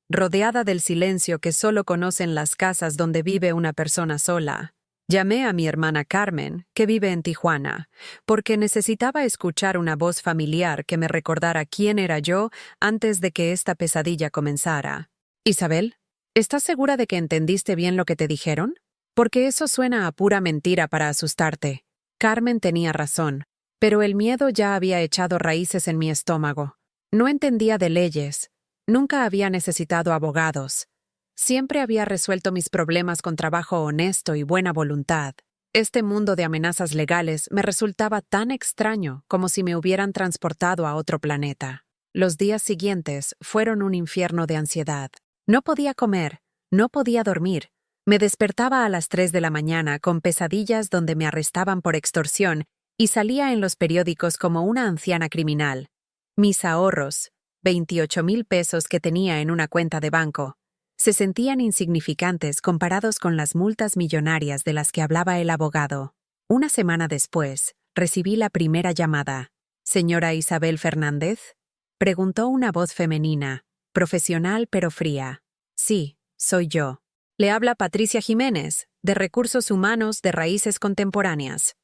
rodeada del silencio que solo conocen las casas donde vive una persona sola. Llamé a mi hermana Carmen, que vive en Tijuana, porque necesitaba escuchar una voz familiar que me recordara quién era yo antes de que esta pesadilla comenzara. Isabel, ¿estás segura de que entendiste bien lo que te dijeron? Porque eso suena a pura mentira para asustarte. Carmen tenía razón, pero el miedo ya había echado raíces en mi estómago. No entendía de leyes. Nunca había necesitado abogados. Siempre había resuelto mis problemas con trabajo honesto y buena voluntad. Este mundo de amenazas legales me resultaba tan extraño como si me hubieran transportado a otro planeta. Los días siguientes fueron un infierno de ansiedad. No podía comer, no podía dormir. Me despertaba a las 3 de la mañana con pesadillas donde me arrestaban por extorsión y salía en los periódicos como una anciana criminal. Mis ahorros, 28,000 pesos que tenía en una cuenta de banco, se sentían insignificantes comparados con las multas millonarias de las que hablaba el abogado. Una semana después, recibí la primera llamada. ¿Señora Isabel Fernández?, preguntó una voz femenina, profesional pero fría. Sí, soy yo. Le habla Patricia Jiménez, de Recursos Humanos de Raíces Contemporáneas.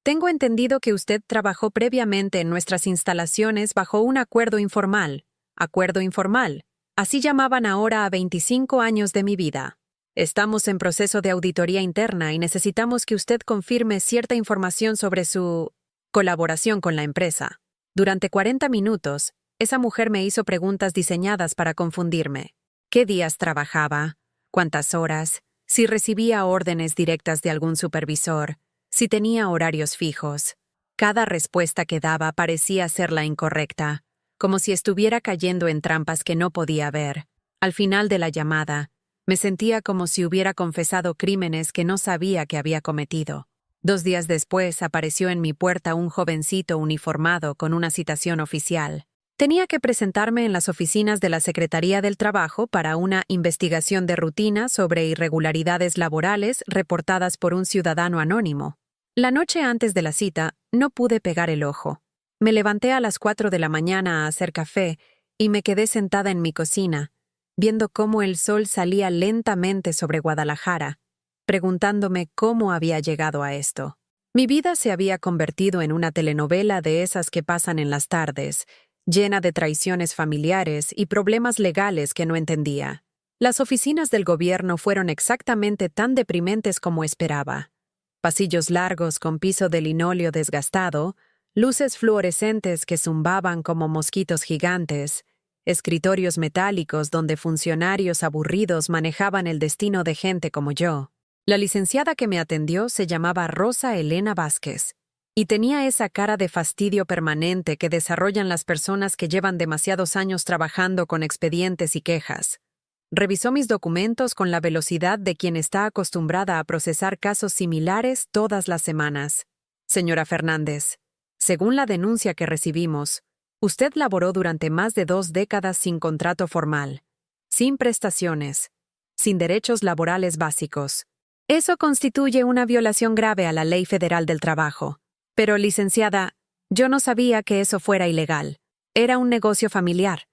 Tengo entendido que usted trabajó previamente en nuestras instalaciones bajo un acuerdo informal. Acuerdo informal. Así llamaban ahora a 25 años de mi vida. Estamos en proceso de auditoría interna y necesitamos que usted confirme cierta información sobre su colaboración con la empresa. Durante 40 minutos, esa mujer me hizo preguntas diseñadas para confundirme. ¿Qué días trabajaba? ¿Cuántas horas? Si recibía órdenes directas de algún supervisor. Si tenía horarios fijos. Cada respuesta que daba parecía ser la incorrecta, como si estuviera cayendo en trampas que no podía ver. Al final de la llamada, me sentía como si hubiera confesado crímenes que no sabía que había cometido. 2 días después apareció en mi puerta un jovencito uniformado con una citación oficial. Tenía que presentarme en las oficinas de la Secretaría del Trabajo para una investigación de rutina sobre irregularidades laborales reportadas por un ciudadano anónimo. La noche antes de la cita, no pude pegar el ojo. Me levanté a las 4 de la mañana a hacer café y me quedé sentada en mi cocina, viendo cómo el sol salía lentamente sobre Guadalajara, preguntándome cómo había llegado a esto. Mi vida se había convertido en una telenovela de esas que pasan en las tardes, llena de traiciones familiares y problemas legales que no entendía. Las oficinas del gobierno fueron exactamente tan deprimentes como esperaba. Pasillos largos con piso de linóleo desgastado, luces fluorescentes que zumbaban como mosquitos gigantes, escritorios metálicos donde funcionarios aburridos manejaban el destino de gente como yo. La licenciada que me atendió se llamaba Rosa Elena Vázquez, y tenía esa cara de fastidio permanente que desarrollan las personas que llevan demasiados años trabajando con expedientes y quejas. Revisó mis documentos con la velocidad de quien está acostumbrada a procesar casos similares todas las semanas. Señora Fernández, según la denuncia que recibimos, usted laboró durante más de 2 décadas sin contrato formal, sin prestaciones, sin derechos laborales básicos. Eso constituye una violación grave a la Ley Federal del Trabajo. Pero, licenciada, yo no sabía que eso fuera ilegal. Era un negocio familiar.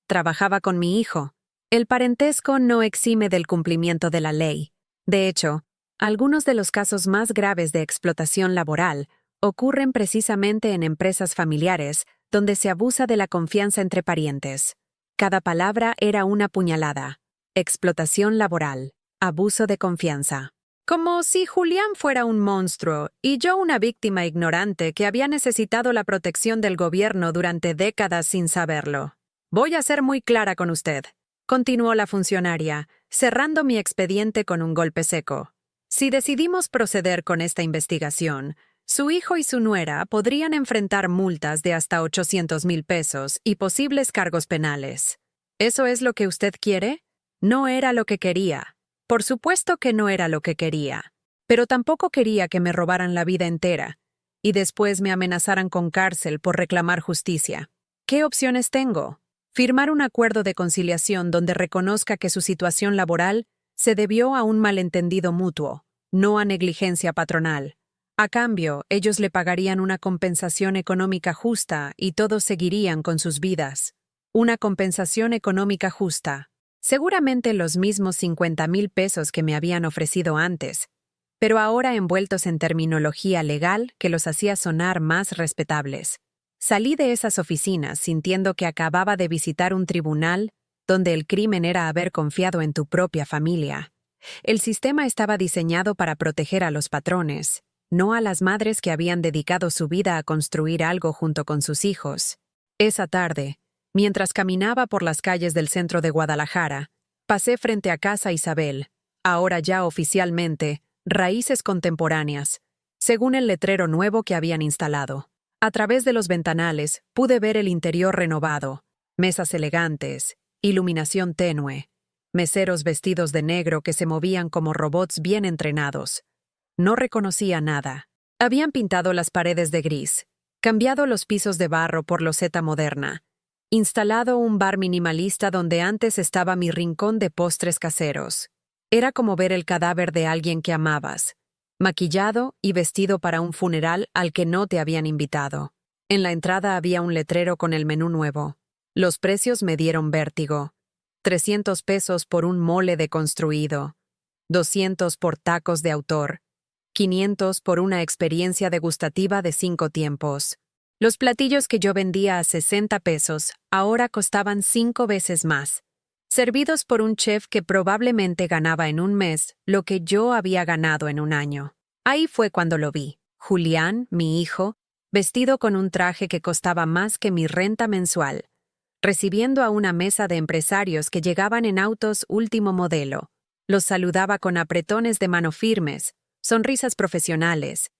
Trabajaba con mi hijo. El parentesco no exime del cumplimiento de la ley. De hecho, algunos de los casos más graves de explotación laboral ocurren precisamente en empresas familiares donde se abusa de la confianza entre parientes. Cada palabra era una puñalada. Explotación laboral, abuso de confianza. Como si Julián fuera un monstruo y yo una víctima ignorante que había necesitado la protección del gobierno durante décadas sin saberlo. Voy a ser muy clara con usted, continuó la funcionaria, cerrando mi expediente con un golpe seco. Si decidimos proceder con esta investigación, su hijo y su nuera podrían enfrentar multas de hasta 800,000 pesos y posibles cargos penales. ¿Eso es lo que usted quiere? No era lo que quería. Por supuesto que no era lo que quería. Pero tampoco quería que me robaran la vida entera y después me amenazaran con cárcel por reclamar justicia. ¿Qué opciones tengo? Firmar un acuerdo de conciliación donde reconozca que su situación laboral se debió a un malentendido mutuo, no a negligencia patronal. A cambio, ellos le pagarían una compensación económica justa y todos seguirían con sus vidas. Una compensación económica justa. Seguramente los mismos 50,000 pesos que me habían ofrecido antes, pero ahora envueltos en terminología legal que los hacía sonar más respetables. Salí de esas oficinas sintiendo que acababa de visitar un tribunal donde el crimen era haber confiado en tu propia familia. El sistema estaba diseñado para proteger a los patrones, no a las madres que habían dedicado su vida a construir algo junto con sus hijos. Esa tarde, mientras caminaba por las calles del centro de Guadalajara, pasé frente a Casa Isabel, ahora ya oficialmente, Raíces Contemporáneas, según el letrero nuevo que habían instalado. A través de los ventanales pude ver el interior renovado, mesas elegantes, iluminación tenue, meseros vestidos de negro que se movían como robots bien entrenados. No reconocía nada. Habían pintado las paredes de gris, cambiado los pisos de barro por loseta moderna, instalado un bar minimalista donde antes estaba mi rincón de postres caseros. Era como ver el cadáver de alguien que amabas, maquillado y vestido para un funeral al que no te habían invitado. En la entrada había un letrero con el menú nuevo. Los precios me dieron vértigo. 300 pesos por un mole deconstruido, 200 por tacos de autor, 500 por una experiencia degustativa de 5 tiempos. Los platillos que yo vendía a 60 pesos ahora costaban 5 veces más, servidos por un chef que probablemente ganaba en un mes lo que yo había ganado en un año. Ahí fue cuando lo vi. Julián, mi hijo, vestido con un traje que costaba más que mi renta mensual, recibiendo a una mesa de empresarios que llegaban en autos último modelo. Los saludaba con apretones de mano firmes, sonrisas profesionales,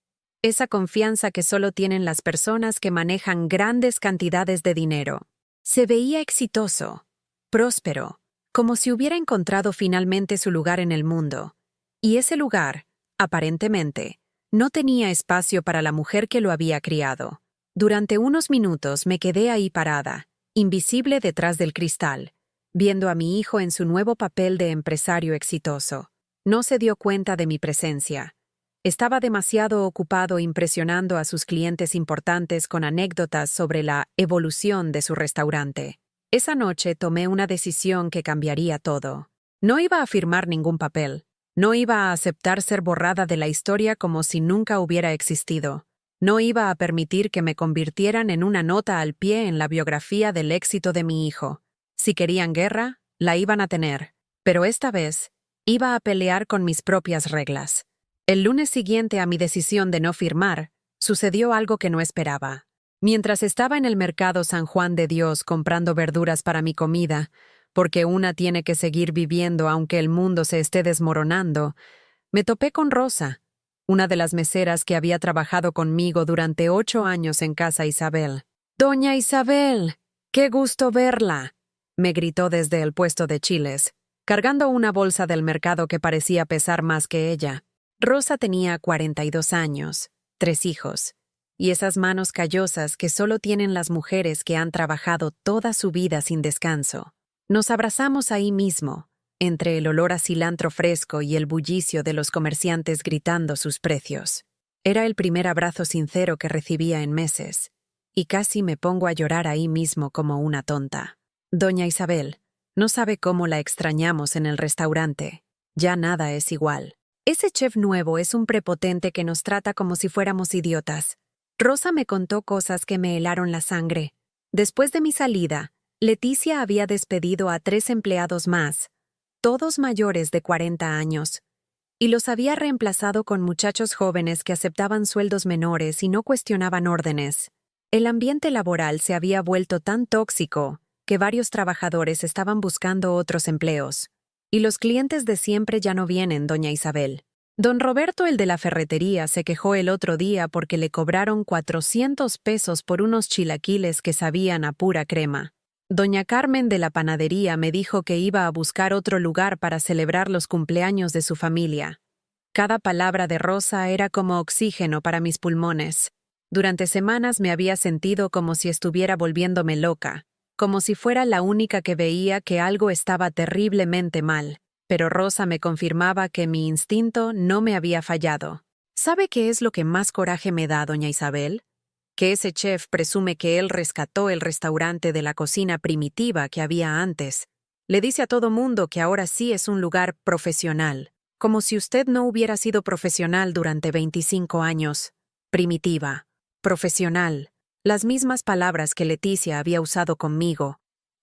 esa confianza que solo tienen las personas que manejan grandes cantidades de dinero. Se veía exitoso, próspero, como si hubiera encontrado finalmente su lugar en el mundo. Y ese lugar, aparentemente, no tenía espacio para la mujer que lo había criado. Durante unos minutos me quedé ahí parada, invisible detrás del cristal, viendo a mi hijo en su nuevo papel de empresario exitoso. No se dio cuenta de mi presencia. Estaba demasiado ocupado impresionando a sus clientes importantes con anécdotas sobre la evolución de su restaurante. Esa noche tomé una decisión que cambiaría todo. No iba a firmar ningún papel. No iba a aceptar ser borrada de la historia como si nunca hubiera existido. No iba a permitir que me convirtieran en una nota al pie en la biografía del éxito de mi hijo. Si querían guerra, la iban a tener. Pero esta vez, iba a pelear con mis propias reglas. El lunes siguiente a mi decisión de no firmar, sucedió algo que no esperaba. Mientras estaba en el mercado San Juan de Dios comprando verduras para mi comida, porque una tiene que seguir viviendo aunque el mundo se esté desmoronando, me topé con Rosa, una de las meseras que había trabajado conmigo durante 8 años en Casa Isabel. «Doña Isabel, qué gusto verla», me gritó desde el puesto de chiles, cargando una bolsa del mercado que parecía pesar más que ella. Rosa tenía 42 años, 3 hijos, y esas manos callosas que solo tienen las mujeres que han trabajado toda su vida sin descanso. Nos abrazamos ahí mismo, entre el olor a cilantro fresco y el bullicio de los comerciantes gritando sus precios. Era el primer abrazo sincero que recibía en meses, y casi me pongo a llorar ahí mismo como una tonta. Doña Isabel, no sabe cómo la extrañamos en el restaurante. Ya nada es igual. Ese chef nuevo es un prepotente que nos trata como si fuéramos idiotas. Rosa me contó cosas que me helaron la sangre. Después de mi salida, Leticia había despedido a 3 empleados más, todos mayores de 40 años, y los había reemplazado con muchachos jóvenes que aceptaban sueldos menores y no cuestionaban órdenes. El ambiente laboral se había vuelto tan tóxico que varios trabajadores estaban buscando otros empleos. Y los clientes de siempre ya no vienen, doña Isabel. Don Roberto, el de la ferretería, se quejó el otro día porque le cobraron 400 pesos por unos chilaquiles que sabían a pura crema. Doña Carmen de la panadería me dijo que iba a buscar otro lugar para celebrar los cumpleaños de su familia. Cada palabra de Rosa era como oxígeno para mis pulmones. Durante semanas me había sentido como si estuviera volviéndome loca, como si fuera la única que veía que algo estaba terriblemente mal. Pero Rosa me confirmaba que mi instinto no me había fallado. ¿Sabe qué es lo que más coraje me da, doña Isabel? Que ese chef presume que él rescató el restaurante de la cocina primitiva que había antes. Le dice a todo mundo que ahora sí es un lugar profesional, como si usted no hubiera sido profesional durante 25 años. Primitiva, profesional, las mismas palabras que Leticia había usado conmigo,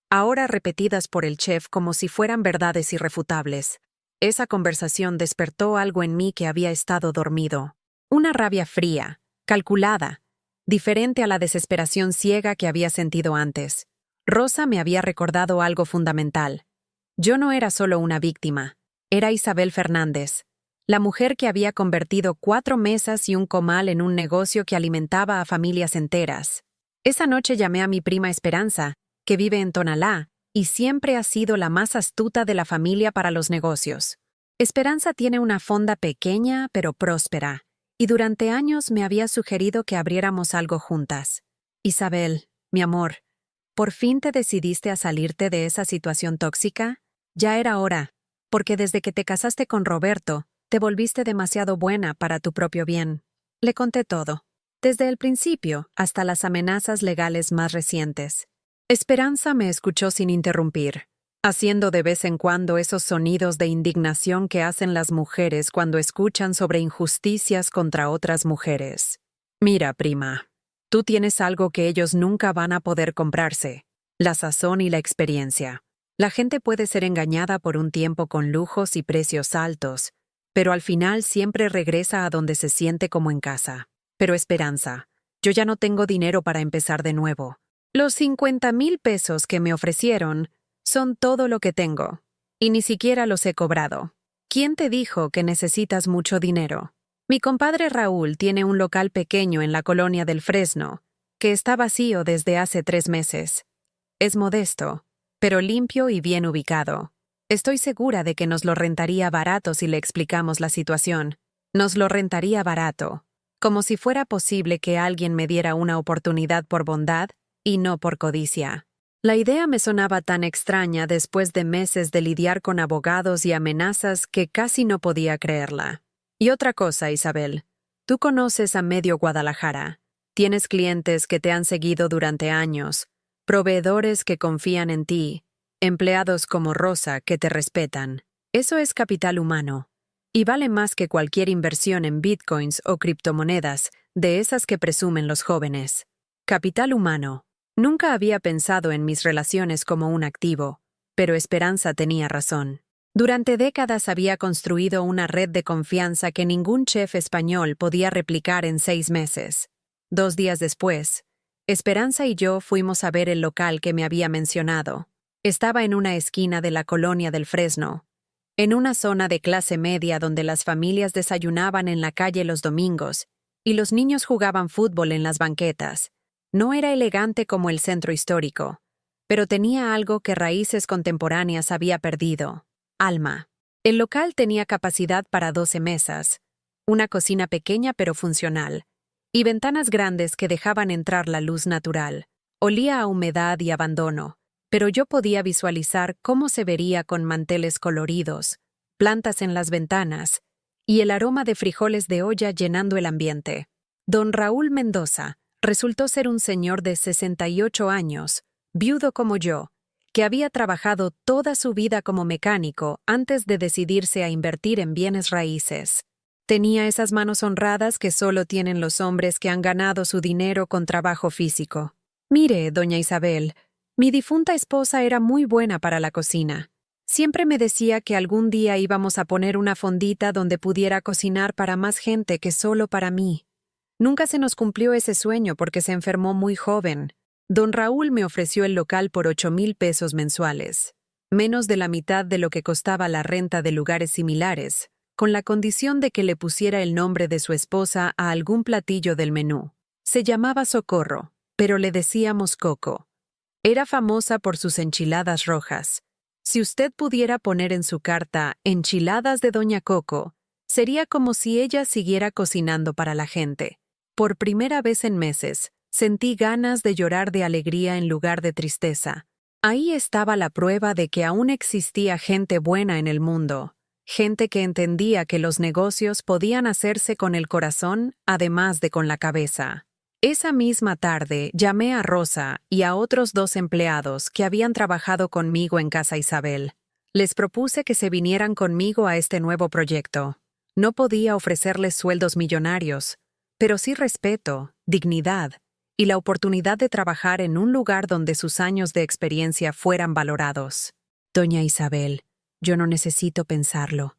ahora repetidas por el chef como si fueran verdades irrefutables. Esa conversación despertó algo en mí que había estado dormido. Una rabia fría, calculada, diferente a la desesperación ciega que había sentido antes. Rosa me había recordado algo fundamental. Yo no era solo una víctima, era Isabel Fernández, la mujer que había convertido 4 mesas y un comal en un negocio que alimentaba a familias enteras. Esa noche llamé a mi prima Esperanza, que vive en Tonalá, y siempre ha sido la más astuta de la familia para los negocios. Esperanza tiene una fonda pequeña pero próspera, y durante años me había sugerido que abriéramos algo juntas. Isabel, mi amor, ¿por fin te decidiste a salirte de esa situación tóxica? Ya era hora, porque desde que te casaste con Roberto, te volviste demasiado buena para tu propio bien. Le conté todo, desde el principio hasta las amenazas legales más recientes. Esperanza me escuchó sin interrumpir, haciendo de vez en cuando esos sonidos de indignación que hacen las mujeres cuando escuchan sobre injusticias contra otras mujeres. Mira, prima, tú tienes algo que ellos nunca van a poder comprarse: la sazón y la experiencia. La gente puede ser engañada por un tiempo con lujos y precios altos, pero al final siempre regresa a donde se siente como en casa. Pero Esperanza, yo ya no tengo dinero para empezar de nuevo. Los 50,000 pesos que me ofrecieron son todo lo que tengo, y ni siquiera los he cobrado. ¿Quién te dijo que necesitas mucho dinero? Mi compadre Raúl tiene un local pequeño en la colonia del Fresno, que está vacío desde hace 3 meses. Es modesto, pero limpio y bien ubicado. Estoy segura de que nos lo rentaría barato si le explicamos la situación. Nos lo rentaría barato, como si fuera posible que alguien me diera una oportunidad por bondad y no por codicia. La idea me sonaba tan extraña después de meses de lidiar con abogados y amenazas que casi no podía creerla. Y otra cosa, Isabel, tú conoces a medio Guadalajara. Tienes clientes que te han seguido durante años, proveedores que confían en ti, empleados como Rosa que te respetan. Eso es capital humano, y vale más que cualquier inversión en bitcoins o criptomonedas de esas que presumen los jóvenes. Capital humano. Nunca había pensado en mis relaciones como un activo, pero Esperanza tenía razón. Durante décadas había construido una red de confianza que ningún chef español podía replicar en 6 meses. 2 días después, Esperanza y yo fuimos a ver el local que me había mencionado. Estaba en una esquina de la colonia del Fresno, en una zona de clase media donde las familias desayunaban en la calle los domingos y los niños jugaban fútbol en las banquetas. No era elegante como el centro histórico, pero tenía algo que Raíces Contemporáneas había perdido: alma. El local tenía capacidad para 12 mesas, una cocina pequeña pero funcional, y ventanas grandes que dejaban entrar la luz natural. Olía a humedad y abandono, pero yo podía visualizar cómo se vería con manteles coloridos, plantas en las ventanas y el aroma de frijoles de olla llenando el ambiente. Don Raúl Mendoza resultó ser un señor de 68 años, viudo como yo, que había trabajado toda su vida como mecánico antes de decidirse a invertir en bienes raíces. Tenía esas manos honradas que solo tienen los hombres que han ganado su dinero con trabajo físico. Mire, doña Isabel, mi difunta esposa era muy buena para la cocina. Siempre me decía que algún día íbamos a poner una fondita donde pudiera cocinar para más gente que solo para mí. Nunca se nos cumplió ese sueño porque se enfermó muy joven. Don Raúl me ofreció el local por 8,000 pesos mensuales, menos de la mitad de lo que costaba la renta de lugares similares, con la condición de que le pusiera el nombre de su esposa a algún platillo del menú. Se llamaba Socorro, pero le decíamos Coco. Era famosa por sus enchiladas rojas. Si usted pudiera poner en su carta enchiladas de Doña Coco, sería como si ella siguiera cocinando para la gente. Por primera vez en meses, sentí ganas de llorar de alegría en lugar de tristeza. Ahí estaba la prueba de que aún existía gente buena en el mundo, gente que entendía que los negocios podían hacerse con el corazón, además de con la cabeza. Esa misma tarde llamé a Rosa y a otros 2 empleados que habían trabajado conmigo en Casa Isabel. Les propuse que se vinieran conmigo a este nuevo proyecto. No podía ofrecerles sueldos millonarios, pero sí respeto, dignidad y la oportunidad de trabajar en un lugar donde sus años de experiencia fueran valorados. Doña Isabel, yo no necesito pensarlo.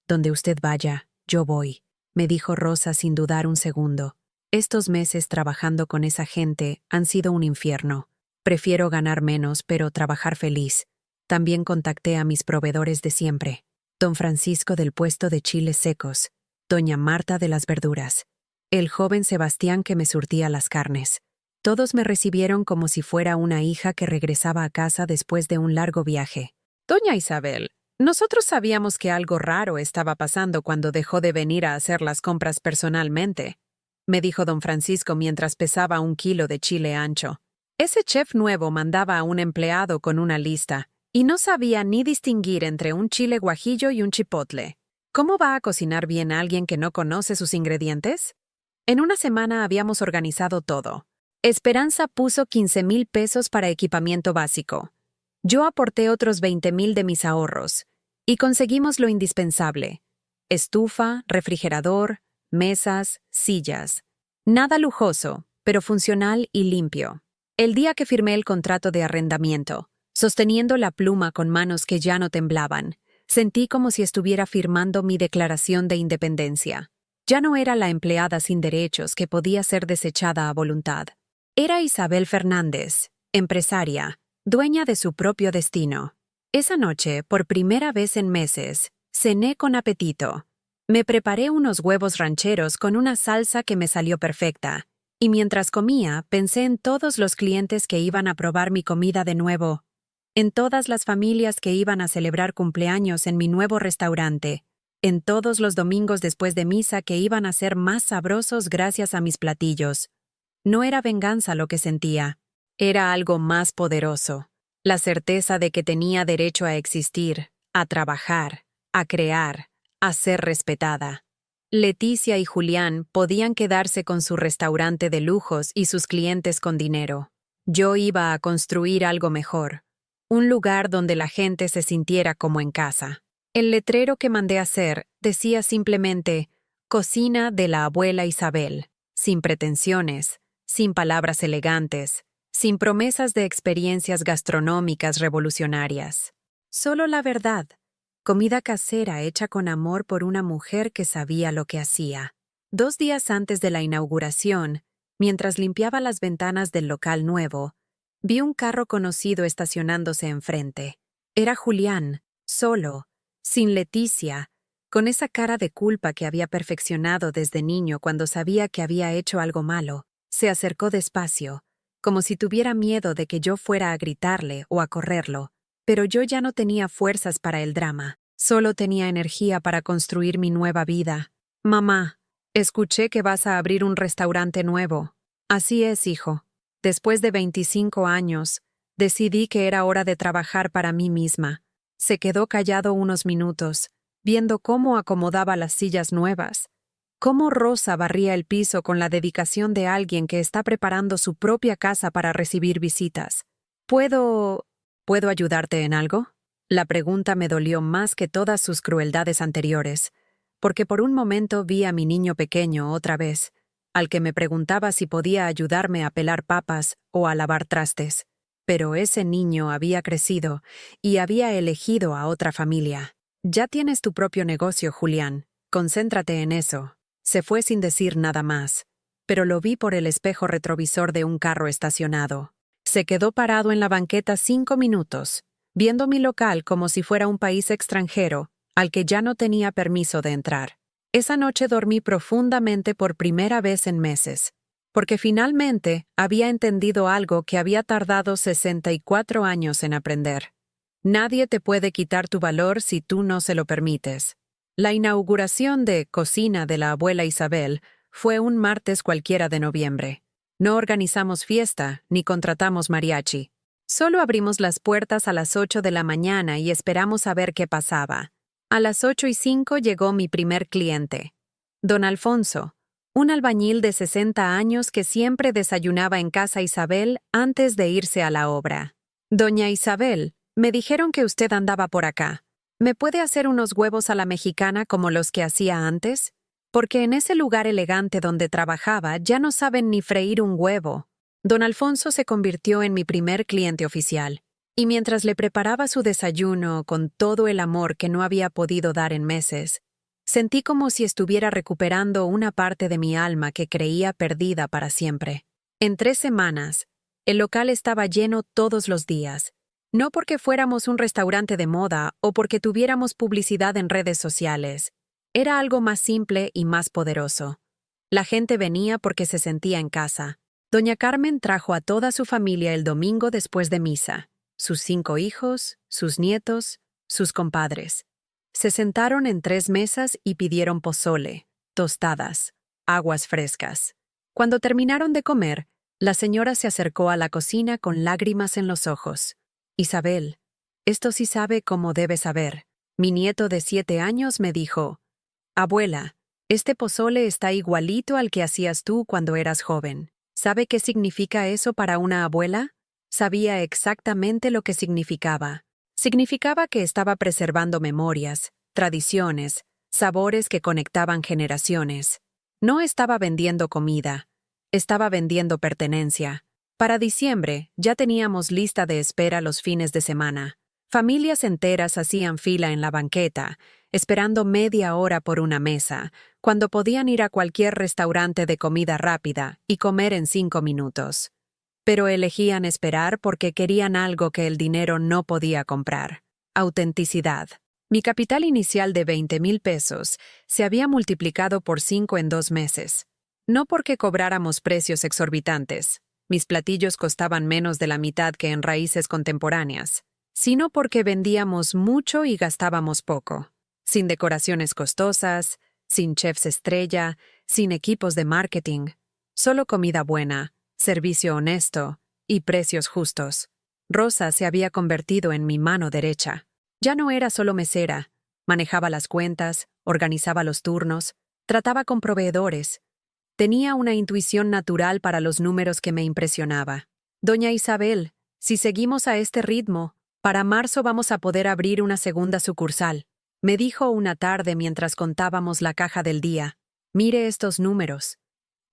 Donde usted vaya, yo voy, me dijo Rosa sin dudar un segundo. Estos meses trabajando con esa gente han sido un infierno. Prefiero ganar menos, pero trabajar feliz. También contacté a mis proveedores de siempre. Don Francisco del puesto de chiles secos, doña Marta de las verduras, el joven Sebastián que me surtía las carnes. Todos me recibieron como si fuera una hija que regresaba a casa después de un largo viaje. Doña Isabel, nosotros sabíamos que algo raro estaba pasando cuando dejó de venir a hacer las compras personalmente, me dijo don Francisco mientras pesaba 1 kilo de chile ancho. Ese chef nuevo mandaba a un empleado con una lista y no sabía ni distinguir entre un chile guajillo y un chipotle. ¿Cómo va a cocinar bien alguien que no conoce sus ingredientes? En una semana habíamos organizado todo. Esperanza puso 15,000 pesos para equipamiento básico. Yo aporté otros 20,000 de mis ahorros y conseguimos lo indispensable: estufa, refrigerador, mesas, sillas. Nada lujoso, pero funcional y limpio. El día que firmé el contrato de arrendamiento, sosteniendo la pluma con manos que ya no temblaban, sentí como si estuviera firmando mi declaración de independencia. Ya no era la empleada sin derechos que podía ser desechada a voluntad. Era Isabel Fernández, empresaria, dueña de su propio destino. Esa noche, por primera vez en meses, cené con apetito. Me preparé unos huevos rancheros con una salsa que me salió perfecta, y mientras comía pensé en todos los clientes que iban a probar mi comida de nuevo, en todas las familias que iban a celebrar cumpleaños en mi nuevo restaurante, en todos los domingos después de misa que iban a ser más sabrosos gracias a mis platillos. No era venganza lo que sentía, era algo más poderoso, la certeza de que tenía derecho a existir, a trabajar, a crear, a ser respetada. Leticia y Julián podían quedarse con su restaurante de lujos y sus clientes con dinero. Yo iba a construir algo mejor, un lugar donde la gente se sintiera como en casa. El letrero que mandé hacer decía simplemente «Cocina de la abuela Isabel», sin pretensiones, sin palabras elegantes, sin promesas de experiencias gastronómicas revolucionarias. Solo la verdad. Comida casera hecha con amor por una mujer que sabía lo que hacía. 2 días antes de la inauguración, mientras limpiaba las ventanas del local nuevo, vi un carro conocido estacionándose enfrente. Era Julián, solo, sin Leticia, con esa cara de culpa que había perfeccionado desde niño cuando sabía que había hecho algo malo. Se acercó despacio, como si tuviera miedo de que yo fuera a gritarle o a correrlo. Pero yo ya no tenía fuerzas para el drama, solo tenía energía para construir mi nueva vida. «Mamá, escuché que vas a abrir un restaurante nuevo». «Así es, hijo. Después de 25 años, decidí que era hora de trabajar para mí misma». Se quedó callado unos minutos, viendo cómo acomodaba las sillas nuevas, cómo Rosa barría el piso con la dedicación de alguien que está preparando su propia casa para recibir visitas. ¿Puedo ayudarte en algo? La pregunta me dolió más que todas sus crueldades anteriores, porque por un momento vi a mi niño pequeño otra vez, al que me preguntaba si podía ayudarme a pelar papas o a lavar trastes. Pero ese niño había crecido y había elegido a otra familia. Ya tienes tu propio negocio, Julián. Concéntrate en eso. Se fue sin decir nada más, pero lo vi por el espejo retrovisor de un carro estacionado. Se quedó parado en la banqueta 5 minutos, viendo mi local como si fuera un país extranjero, al que ya no tenía permiso de entrar. Esa noche dormí profundamente por primera vez en meses, porque finalmente había entendido algo que había tardado 64 años en aprender. Nadie te puede quitar tu valor si tú no se lo permites. La inauguración de Cocina de la abuela Isabel fue un martes cualquiera de noviembre. No organizamos fiesta ni contratamos mariachi. Solo abrimos las puertas a las 8 de la mañana y esperamos a ver qué pasaba. A las 8:05 llegó mi primer cliente. Don Alfonso, un albañil de 60 años que siempre desayunaba en casa Isabel antes de irse a la obra. Doña Isabel, me dijeron que usted andaba por acá. ¿Me puede hacer unos huevos a la mexicana como los que hacía antes? Porque en ese lugar elegante donde trabajaba ya no saben ni freír un huevo. Don Alfonso se convirtió en mi primer cliente oficial, y mientras le preparaba su desayuno con todo el amor que no había podido dar en meses, sentí como si estuviera recuperando una parte de mi alma que creía perdida para siempre. En 3 semanas, el local estaba lleno todos los días, no porque fuéramos un restaurante de moda o porque tuviéramos publicidad en redes sociales. Era algo más simple y más poderoso. La gente venía porque se sentía en casa. Doña Carmen trajo a toda su familia el domingo después de misa, sus 5 hijos, sus nietos, sus compadres. Se sentaron en 3 mesas y pidieron pozole, tostadas, aguas frescas. Cuando terminaron de comer, la señora se acercó a la cocina con lágrimas en los ojos. Isabel, esto sí sabe como debe saber. Mi nieto de 7 años me dijo, abuela, este pozole está igualito al que hacías tú cuando eras joven. ¿Sabe qué significa eso para una abuela? Sabía exactamente lo que significaba. Significaba que estaba preservando memorias, tradiciones, sabores que conectaban generaciones. No estaba vendiendo comida, estaba vendiendo pertenencia. Para diciembre ya teníamos lista de espera los fines de semana. Familias enteras hacían fila en la banqueta, esperando media hora por una mesa, cuando podían ir a cualquier restaurante de comida rápida y comer en 5 minutos. Pero elegían esperar porque querían algo que el dinero no podía comprar: autenticidad. Mi capital inicial de 20,000 pesos se había multiplicado por 5 en 2 meses. No porque cobráramos precios exorbitantes, mis platillos costaban menos de la mitad que en raíces contemporáneas, sino porque vendíamos mucho y gastábamos poco. Sin decoraciones costosas, sin chefs estrella, sin equipos de marketing. Solo comida buena, servicio honesto y precios justos. Rosa se había convertido en mi mano derecha. Ya no era solo mesera. Manejaba las cuentas, organizaba los turnos, trataba con proveedores. Tenía una intuición natural para los números que me impresionaba. Doña Isabel, si seguimos a este ritmo, para marzo vamos a poder abrir una segunda sucursal, me dijo una tarde mientras contábamos la caja del día. Mire estos números.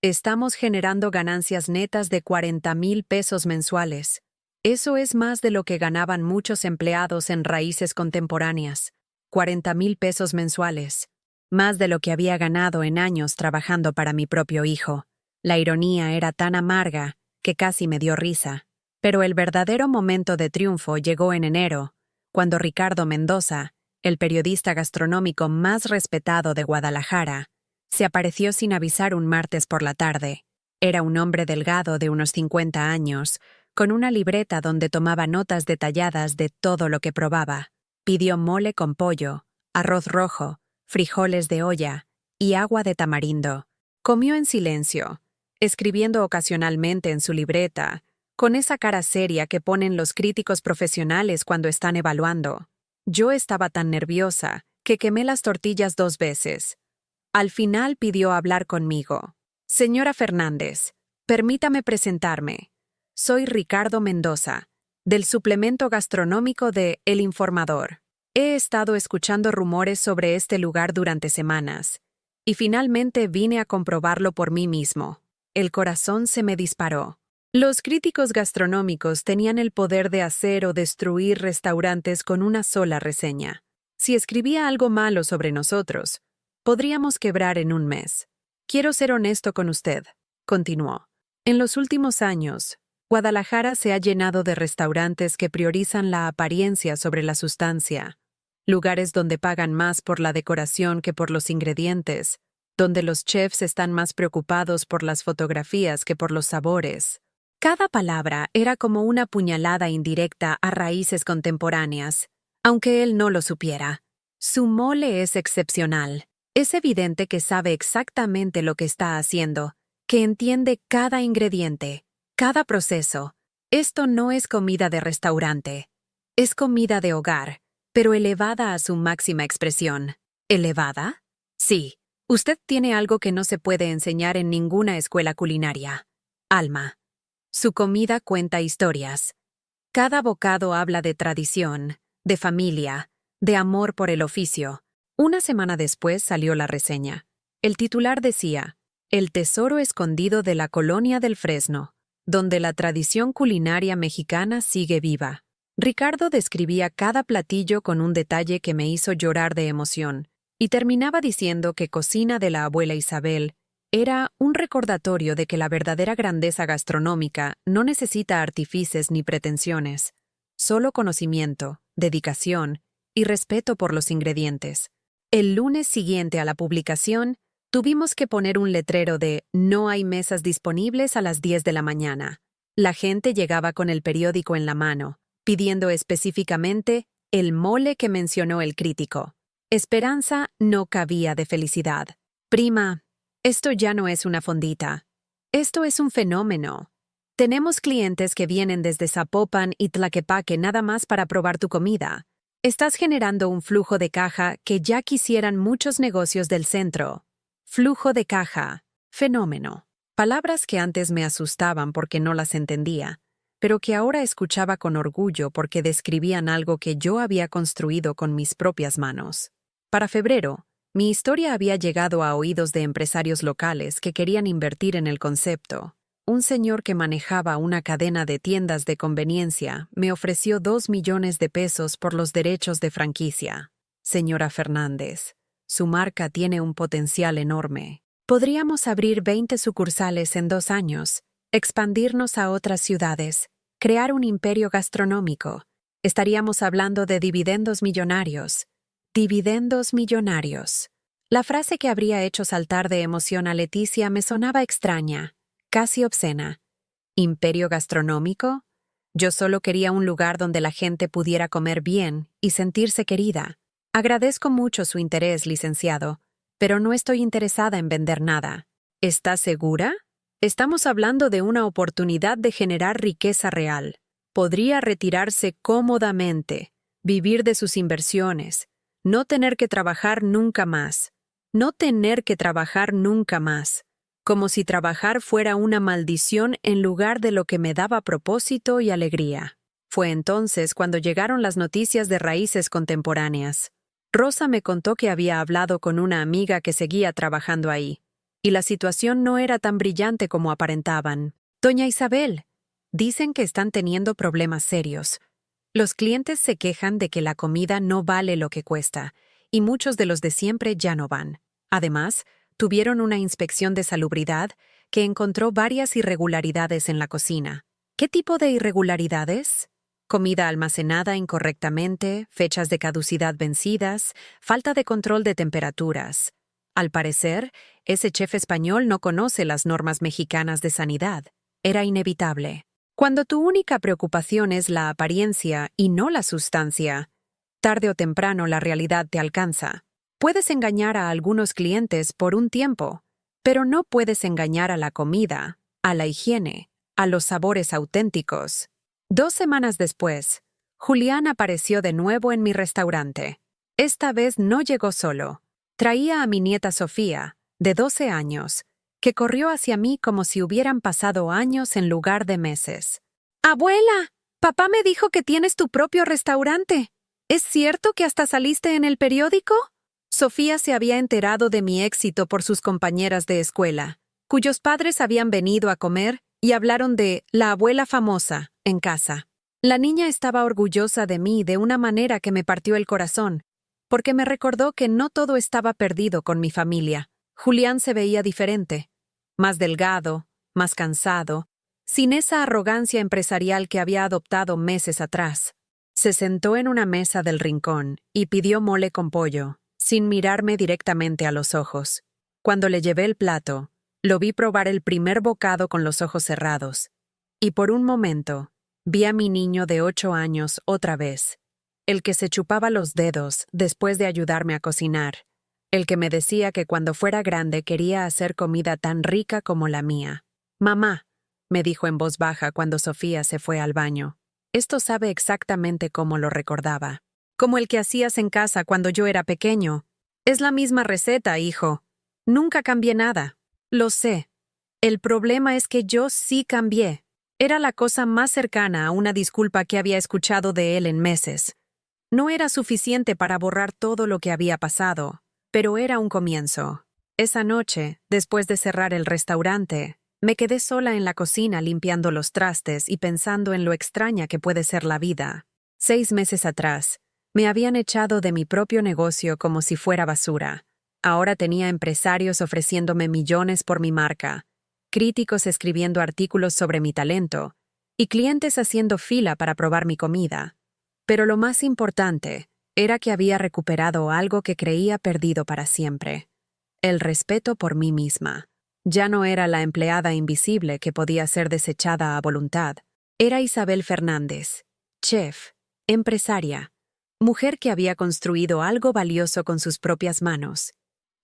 Estamos generando ganancias netas de 40,000 pesos mensuales. Eso es más de lo que ganaban muchos empleados en raíces contemporáneas. 40,000 pesos mensuales. Más de lo que había ganado en años trabajando para mi propio hijo. La ironía era tan amarga que casi me dio risa. Pero el verdadero momento de triunfo llegó en enero, cuando Ricardo Mendoza, el periodista gastronómico más respetado de Guadalajara, se apareció sin avisar un martes por la tarde. Era un hombre delgado de unos 50 años, con una libreta donde tomaba notas detalladas de todo lo que probaba. Pidió mole con pollo, arroz rojo, frijoles de olla y agua de tamarindo. Comió en silencio, escribiendo ocasionalmente en su libreta, con esa cara seria que ponen los críticos profesionales cuando están evaluando. Yo estaba tan nerviosa que quemé las tortillas 2 veces. Al final pidió hablar conmigo. Señora Fernández, permítame presentarme. Soy Ricardo Mendoza, del suplemento gastronómico de El Informador. He estado escuchando rumores sobre este lugar durante semanas, Y finalmente vine a comprobarlo por mí mismo. El corazón se me disparó. Los críticos gastronómicos tenían el poder de hacer o destruir restaurantes con una sola reseña. Si escribía algo malo sobre nosotros, podríamos quebrar en un mes. Quiero ser honesto con usted, continuó. En los últimos años, Guadalajara se ha llenado de restaurantes que priorizan la apariencia sobre la sustancia, lugares donde pagan más por la decoración que por los ingredientes, donde los chefs están más preocupados por las fotografías que por los sabores. Cada palabra era como una puñalada indirecta a raíces contemporáneas, aunque él no lo supiera. Su mole es excepcional. Es evidente que sabe exactamente lo que está haciendo, que entiende cada ingrediente, cada proceso. Esto no es comida de restaurante. Es comida de hogar, pero elevada a su máxima expresión. ¿Elevada? Sí. Usted tiene algo que no se puede enseñar en ninguna escuela culinaria. Alma. Su comida cuenta historias. Cada bocado habla de tradición, de familia, de amor por el oficio. Una semana después salió la reseña. El titular decía, El tesoro escondido de la colonia del Fresno, donde la tradición culinaria mexicana sigue viva. Ricardo describía cada platillo con un detalle que me hizo llorar de emoción, y terminaba diciendo que Cocina de la abuela Isabel era un recordatorio de que la verdadera grandeza gastronómica no necesita artifices ni pretensiones, solo conocimiento, dedicación y respeto por los ingredientes. El lunes siguiente a la publicación, tuvimos que poner un letrero de «No hay mesas disponibles a las 10 de la mañana». La gente llegaba con el periódico en la mano, pidiendo específicamente el mole que mencionó el crítico. Esperanza no cabía de felicidad. «Prima, esto ya no es una fondita. Esto es un fenómeno. Tenemos clientes que vienen desde Zapopan y Tlaquepaque nada más para probar tu comida. Estás generando un flujo de caja que ya quisieran muchos negocios del centro». Flujo de caja. Fenómeno. Palabras que antes me asustaban porque no las entendía, pero que ahora escuchaba con orgullo porque describían algo que yo había construido con mis propias manos. Para febrero, mi historia había llegado a oídos de empresarios locales que querían invertir en el concepto. Un señor que manejaba una cadena de tiendas de conveniencia me ofreció 2 millones de pesos por los derechos de franquicia. Señora Fernández, su marca tiene un potencial enorme. Podríamos abrir 20 sucursales en 2 años, expandirnos a otras ciudades, crear un imperio gastronómico. Estaríamos hablando de dividendos millonarios. Dividendos millonarios. La frase que habría hecho saltar de emoción a Leticia me sonaba extraña, casi obscena. ¿Imperio gastronómico? Yo solo quería un lugar donde la gente pudiera comer bien y sentirse querida. Agradezco mucho su interés, licenciado, pero no estoy interesada en vender nada. ¿Está segura? Estamos hablando de una oportunidad de generar riqueza real. Podría retirarse cómodamente, vivir de sus inversiones, no tener que trabajar nunca más. No tener que trabajar nunca más. Como si trabajar fuera una maldición en lugar de lo que me daba propósito y alegría. Fue entonces cuando llegaron las noticias de Raíces Contemporáneas. Rosa me contó que había hablado con una amiga que seguía trabajando ahí, y la situación no era tan brillante como aparentaban. Doña Isabel, dicen que están teniendo problemas serios. Los clientes se quejan de que la comida no vale lo que cuesta, y muchos de los de siempre ya no van. Además, tuvieron una inspección de salubridad que encontró varias irregularidades en la cocina. ¿Qué tipo de irregularidades? Comida almacenada incorrectamente, fechas de caducidad vencidas, falta de control de temperaturas. Al parecer, ese chef español no conoce las normas mexicanas de sanidad. Era inevitable. Cuando tu única preocupación es la apariencia y no la sustancia, tarde o temprano la realidad te alcanza. Puedes engañar a algunos clientes por un tiempo, pero no puedes engañar a la comida, a la higiene, a los sabores auténticos. 2 semanas después, Julián apareció de nuevo en mi restaurante. Esta vez no llegó solo. Traía a mi nieta Sofía, de 12 años, que corrió hacia mí como si hubieran pasado años en lugar de meses. «Abuela, papá me dijo que tienes tu propio restaurante. ¿Es cierto que hasta saliste en el periódico?» Sofía se había enterado de mi éxito por sus compañeras de escuela, cuyos padres habían venido a comer y hablaron de la abuela famosa en casa. La niña estaba orgullosa de mí de una manera que me partió el corazón, porque me recordó que no todo estaba perdido con mi familia. Julián se veía diferente, más delgado, más cansado, sin esa arrogancia empresarial que había adoptado meses atrás. Se sentó en una mesa del rincón y pidió mole con pollo, sin mirarme directamente a los ojos. Cuando le llevé el plato, lo vi probar el primer bocado con los ojos cerrados, y por un momento vi a mi niño de 8 años otra vez, el que se chupaba los dedos después de ayudarme a cocinar, el que me decía que cuando fuera grande quería hacer comida tan rica como la mía. «Mamá», me dijo en voz baja cuando Sofía se fue al baño. Esto sabe exactamente cómo lo recordaba. «Como el que hacías en casa cuando yo era pequeño. Es la misma receta, hijo. Nunca cambié nada». «Lo sé. El problema es que yo sí cambié». Era la cosa más cercana a una disculpa que había escuchado de él en meses. No era suficiente para borrar todo lo que había pasado, pero era un comienzo. Esa noche, después de cerrar el restaurante, me quedé sola en la cocina limpiando los trastes y pensando en lo extraña que puede ser la vida. 6 meses atrás, me habían echado de mi propio negocio como si fuera basura. Ahora tenía empresarios ofreciéndome millones por mi marca, críticos escribiendo artículos sobre mi talento y clientes haciendo fila para probar mi comida. Pero lo más importante era que había recuperado algo que creía perdido para siempre: el respeto por mí misma. Ya no era la empleada invisible que podía ser desechada a voluntad. Era Isabel Fernández, chef, empresaria, mujer que había construido algo valioso con sus propias manos.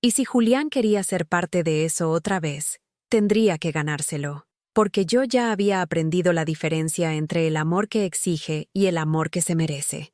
Y si Julián quería ser parte de eso otra vez, tendría que ganárselo, porque yo ya había aprendido la diferencia entre el amor que exige y el amor que se merece.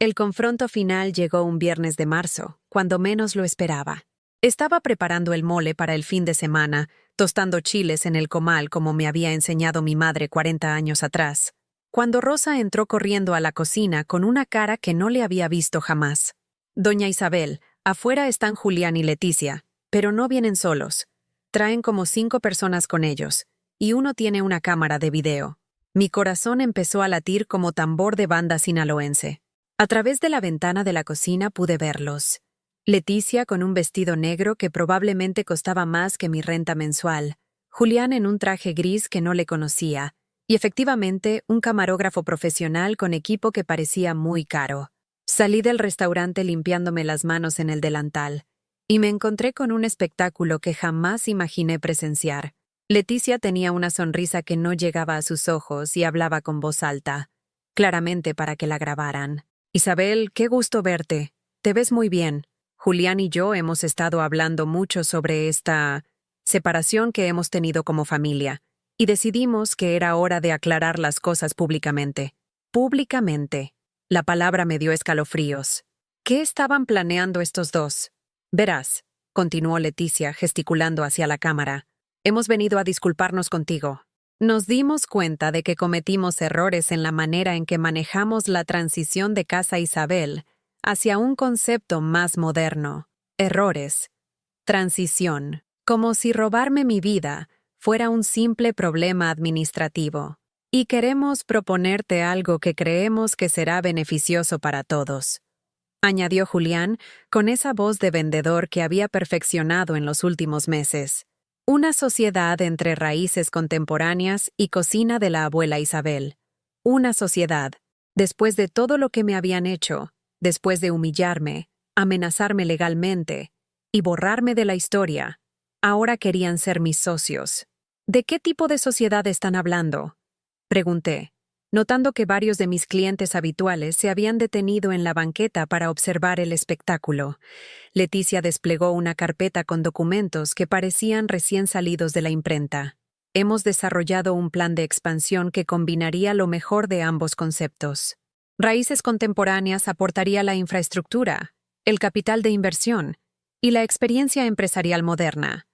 El confronto final llegó un viernes de marzo, cuando menos lo esperaba. Estaba preparando el mole para el fin de semana, tostando chiles en el comal como me había enseñado mi madre 40 años atrás, cuando Rosa entró corriendo a la cocina con una cara que no le había visto jamás. «Doña Isabel, afuera están Julián y Leticia, pero no vienen solos. Traen como 5 personas con ellos, y uno tiene una cámara de video». Mi corazón empezó a latir como tambor de banda sinaloense. A través de la ventana de la cocina pude verlos. Leticia con un vestido negro que probablemente costaba más que mi renta mensual, Julián en un traje gris que no le conocía, y efectivamente un camarógrafo profesional con equipo que parecía muy caro. Salí del restaurante limpiándome las manos en el delantal, y me encontré con un espectáculo que jamás imaginé presenciar. Leticia tenía una sonrisa que no llegaba a sus ojos y hablaba con voz alta, claramente para que la grabaran. «Isabel, qué gusto verte. Te ves muy bien. Julián y yo hemos estado hablando mucho sobre esta separación que hemos tenido como familia, y decidimos que era hora de aclarar las cosas públicamente». Públicamente. La palabra me dio escalofríos. ¿Qué estaban planeando estos dos? «Verás», continuó Leticia gesticulando hacia la cámara, «hemos venido a disculparnos contigo. Nos dimos cuenta de que cometimos errores en la manera en que manejamos la transición de Casa Isabel hacia un concepto más moderno. Errores. Transición. Como si robarme mi vida fuera un simple problema administrativo. Y queremos proponerte algo que creemos que será beneficioso para todos», añadió Julián con esa voz de vendedor que había perfeccionado en los últimos meses. «Una sociedad entre raíces contemporáneas y cocina de la abuela Isabel. Una sociedad. Después de todo lo que me habían hecho, después de humillarme, amenazarme legalmente y borrarme de la historia, ahora querían ser mis socios». «¿De qué tipo de sociedad están hablando?», pregunté, notando que varios de mis clientes habituales se habían detenido en la banqueta para observar el espectáculo. Leticia desplegó una carpeta con documentos que parecían recién salidos de la imprenta. «Hemos desarrollado un plan de expansión que combinaría lo mejor de ambos conceptos. Raíces contemporáneas aportaría la infraestructura, el capital de inversión y la experiencia empresarial moderna.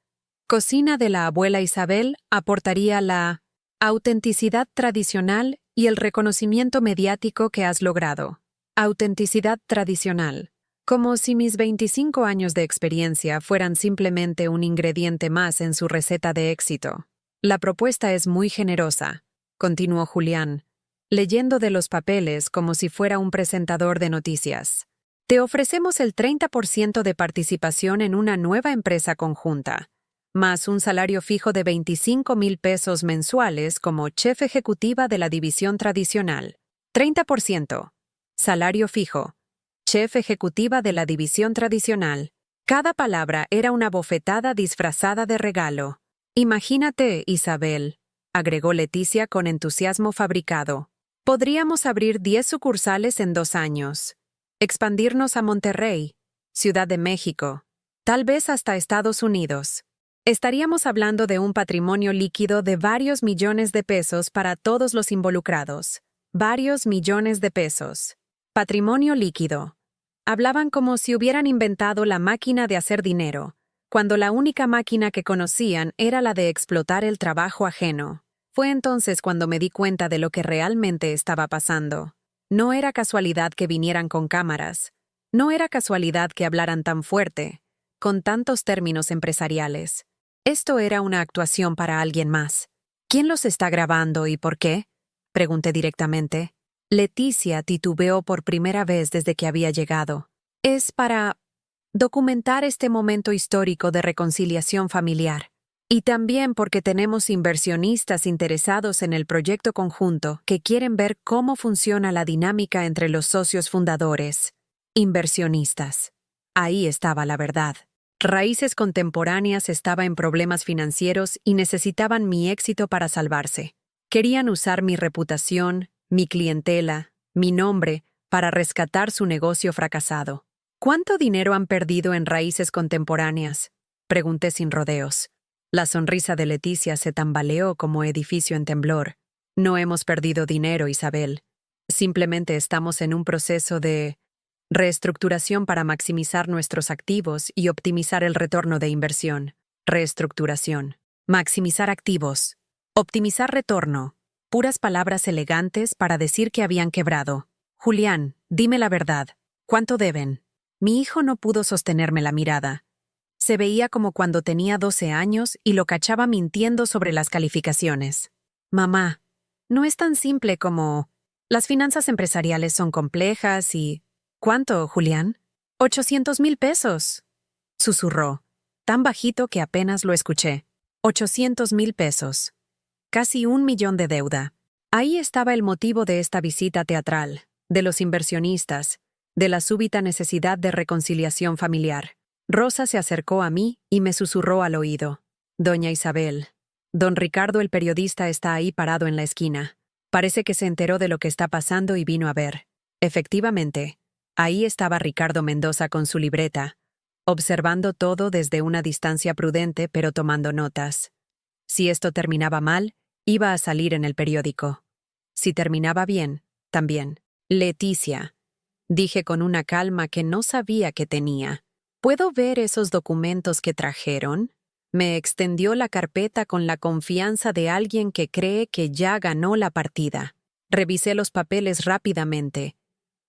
Cocina de la abuela Isabel aportaría la autenticidad tradicional y el reconocimiento mediático que has logrado». «Autenticidad tradicional». Como si mis 25 años de experiencia fueran simplemente un ingrediente más en su receta de éxito. La propuesta es muy generosa, continuó Julián, leyendo de los papeles como si fuera un presentador de noticias. Te ofrecemos el 30% de participación en una nueva empresa conjunta, más un salario fijo de 25,000 pesos mensuales como chef ejecutiva de la división tradicional. 30%. Salario fijo. Chef ejecutiva de la división tradicional. Cada palabra era una bofetada disfrazada de regalo. Imagínate, Isabel, agregó Leticia con entusiasmo fabricado. Podríamos abrir 10 sucursales en 2 años. Expandirnos a Monterrey, Ciudad de México, tal vez hasta Estados Unidos. Estaríamos hablando de un patrimonio líquido de varios millones de pesos para todos los involucrados. Varios millones de pesos. Patrimonio líquido. Hablaban como si hubieran inventado la máquina de hacer dinero, cuando la única máquina que conocían era la de explotar el trabajo ajeno. Fue entonces cuando me di cuenta de lo que realmente estaba pasando. No era casualidad que vinieran con cámaras. No era casualidad que hablaran tan fuerte, con tantos términos empresariales. Esto era una actuación para alguien más. ¿Quién los está grabando y por qué?, pregunté directamente. Leticia titubeó por primera vez desde que había llegado. Es para documentar este momento histórico de reconciliación familiar. Y también porque tenemos inversionistas interesados en el proyecto conjunto que quieren ver cómo funciona la dinámica entre los socios fundadores. Inversionistas. Ahí estaba la verdad. Raíces Contemporáneas estaba en problemas financieros y necesitaban mi éxito para salvarse. Querían usar mi reputación, mi clientela, mi nombre, para rescatar su negocio fracasado. ¿Cuánto dinero han perdido en Raíces Contemporáneas?, pregunté sin rodeos. La sonrisa de Leticia se tambaleó como edificio en temblor. No hemos perdido dinero, Isabel. Simplemente estamos en un proceso de reestructuración para maximizar nuestros activos y optimizar el retorno de inversión. Reestructuración. Maximizar activos. Optimizar retorno. Puras palabras elegantes para decir que habían quebrado. Julián, dime la verdad. ¿Cuánto deben? Mi hijo no pudo sostenerme la mirada. Se veía como cuando tenía 12 años y lo cachaba mintiendo sobre las calificaciones. Mamá, no es tan simple como... Las finanzas empresariales son complejas y... ¿Cuánto, Julián? 800,000 pesos. Susurró, tan bajito que apenas lo escuché. 800,000 pesos. Casi 1 millón de deuda. Ahí estaba el motivo de esta visita teatral, de los inversionistas, de la súbita necesidad de reconciliación familiar. Rosa se acercó a mí y me susurró al oído. Doña Isabel, don Ricardo el periodista está ahí parado en la esquina. Parece que se enteró de lo que está pasando y vino a ver. Efectivamente, ahí estaba Ricardo Mendoza con su libreta, observando todo desde una distancia prudente pero tomando notas. Si esto terminaba mal, iba a salir en el periódico. Si terminaba bien, también. Leticia, dije con una calma que no sabía que tenía. ¿Puedo ver esos documentos que trajeron? Me extendió la carpeta con la confianza de alguien que cree que ya ganó la partida. Revisé los papeles rápidamente,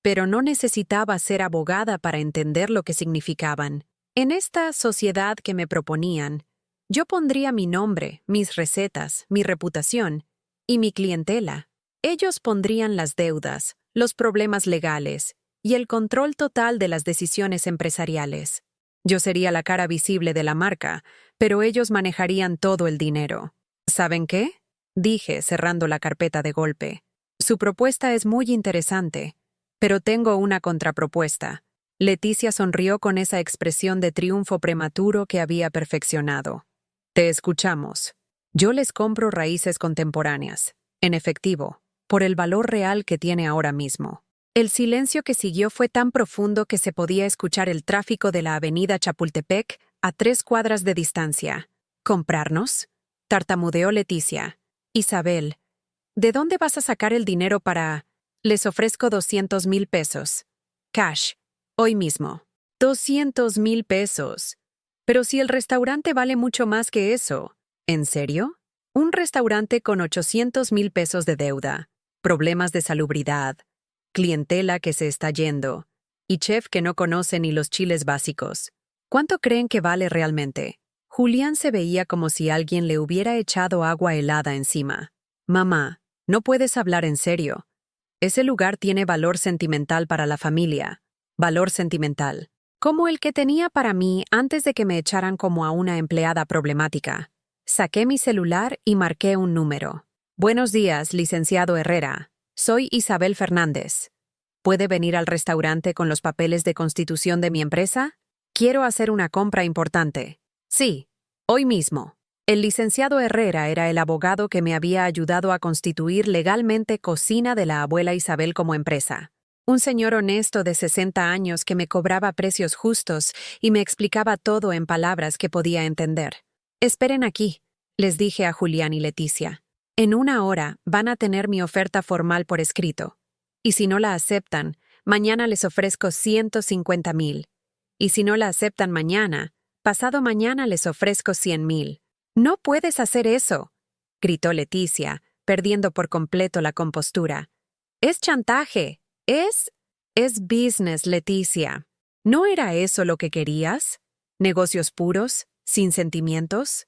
pero no necesitaba ser abogada para entender lo que significaban. En esta sociedad que me proponían, yo pondría mi nombre, mis recetas, mi reputación y mi clientela. Ellos pondrían las deudas, los problemas legales y el control total de las decisiones empresariales. Yo sería la cara visible de la marca, pero ellos manejarían todo el dinero. ¿Saben qué?, dije, cerrando la carpeta de golpe. Su propuesta es muy interesante, pero tengo una contrapropuesta. Leticia sonrió con esa expresión de triunfo prematuro que había perfeccionado. Te escuchamos. Yo les compro Raíces Contemporáneas, en efectivo, por el valor real que tiene ahora mismo. El silencio que siguió fue tan profundo que se podía escuchar el tráfico de la avenida Chapultepec a 3 cuadras de distancia. ¿Comprarnos?, tartamudeó Leticia. Isabel, ¿de dónde vas a sacar el dinero para...? Les ofrezco 200,000 pesos. Cash. Hoy mismo. 200,000 pesos. Pero si el restaurante vale mucho más que eso. ¿En serio? Un restaurante con 800,000 pesos de deuda, problemas de salubridad, clientela que se está yendo. Y chef que no conoce ni los chiles básicos. ¿Cuánto creen que vale realmente? Julián se veía como si alguien le hubiera echado agua helada encima. Mamá, no puedes hablar en serio. Ese lugar tiene valor sentimental para la familia. Valor sentimental. Como el que tenía para mí antes de que me echaran como a una empleada problemática. Saqué mi celular y marqué un número. Buenos días, licenciado Herrera. Soy Isabel Fernández. ¿Puede venir al restaurante con los papeles de constitución de mi empresa? Quiero hacer una compra importante. Sí, hoy mismo. El licenciado Herrera era el abogado que me había ayudado a constituir legalmente Cocina de la Abuela Isabel como empresa. Un señor honesto de 60 años que me cobraba precios justos y me explicaba todo en palabras que podía entender. Esperen aquí, les dije a Julián y Leticia. En 1 hora van a tener mi oferta formal por escrito. Y si no la aceptan, mañana les ofrezco 150,000. Y si no la aceptan mañana, pasado mañana les ofrezco 100,000. «No puedes hacer eso», gritó Leticia, perdiendo por completo la compostura. «Es chantaje. Es business, Leticia. ¿No era eso lo que querías? ¿Negocios puros, sin sentimientos?»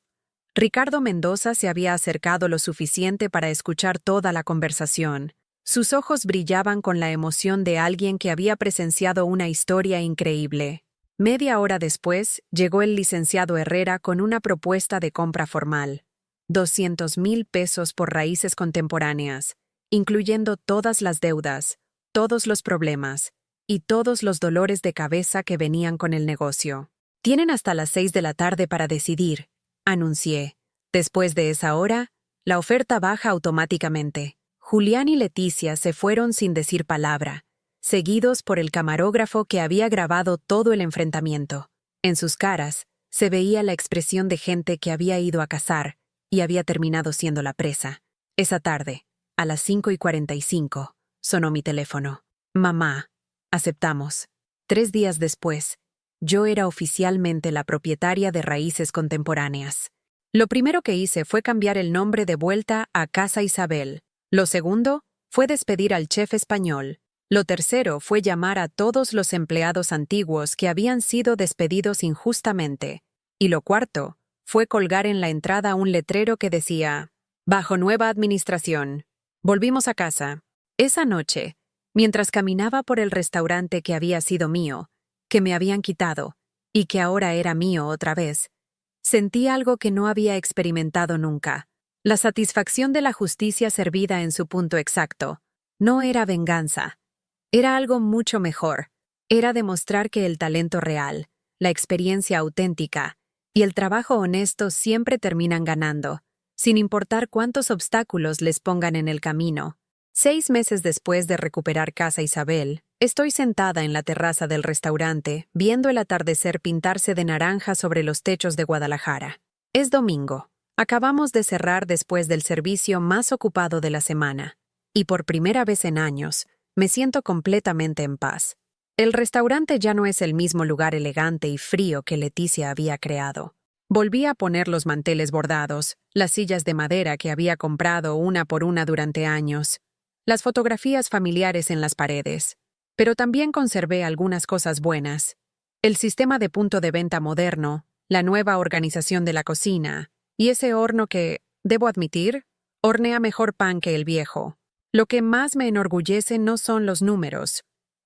Ricardo Mendoza se había acercado lo suficiente para escuchar toda la conversación. Sus ojos brillaban con la emoción de alguien que había presenciado una historia increíble. Media hora después, llegó el licenciado Herrera con una propuesta de compra formal. 200,000 pesos por raíces contemporáneas, incluyendo todas las deudas, todos los problemas y todos los dolores de cabeza que venían con el negocio. Tienen hasta las 6 de la tarde para decidir, anuncié. Después de esa hora, la oferta baja automáticamente. Julián y Leticia se fueron sin decir palabra, seguidos por el camarógrafo que había grabado todo el enfrentamiento. En sus caras se veía la expresión de gente que había ido a cazar y había terminado siendo la presa. Esa tarde, a las 5:45, sonó mi teléfono. «Mamá, aceptamos». 3 días después, yo era oficialmente la propietaria de Raíces Contemporáneas. Lo primero que hice fue cambiar el nombre de vuelta a Casa Isabel. Lo segundo fue despedir al chef español. Lo tercero fue llamar a todos los empleados antiguos que habían sido despedidos injustamente. Y lo cuarto fue colgar en la entrada un letrero que decía: «Bajo nueva administración». Volvimos a casa. Esa noche, mientras caminaba por el restaurante que había sido mío, que me habían quitado, y que ahora era mío otra vez, sentí algo que no había experimentado nunca. La satisfacción de la justicia servida en su punto exacto. No era venganza. Era algo mucho mejor. Era demostrar que el talento real, la experiencia auténtica y el trabajo honesto siempre terminan ganando, sin importar cuántos obstáculos les pongan en el camino. 6 meses después de recuperar Casa Isabel, estoy sentada en la terraza del restaurante, viendo el atardecer pintarse de naranja sobre los techos de Guadalajara. Es domingo. Acabamos de cerrar después del servicio más ocupado de la semana, y por primera vez en años, me siento completamente en paz. El restaurante ya no es el mismo lugar elegante y frío que Leticia había creado. Volví a poner los manteles bordados, las sillas de madera que había comprado una por una durante años, las fotografías familiares en las paredes. Pero también conservé algunas cosas buenas. El sistema de punto de venta moderno, la nueva organización de la cocina, y ese horno que, debo admitir, hornea mejor pan que el viejo. Lo que más me enorgullece no son los números,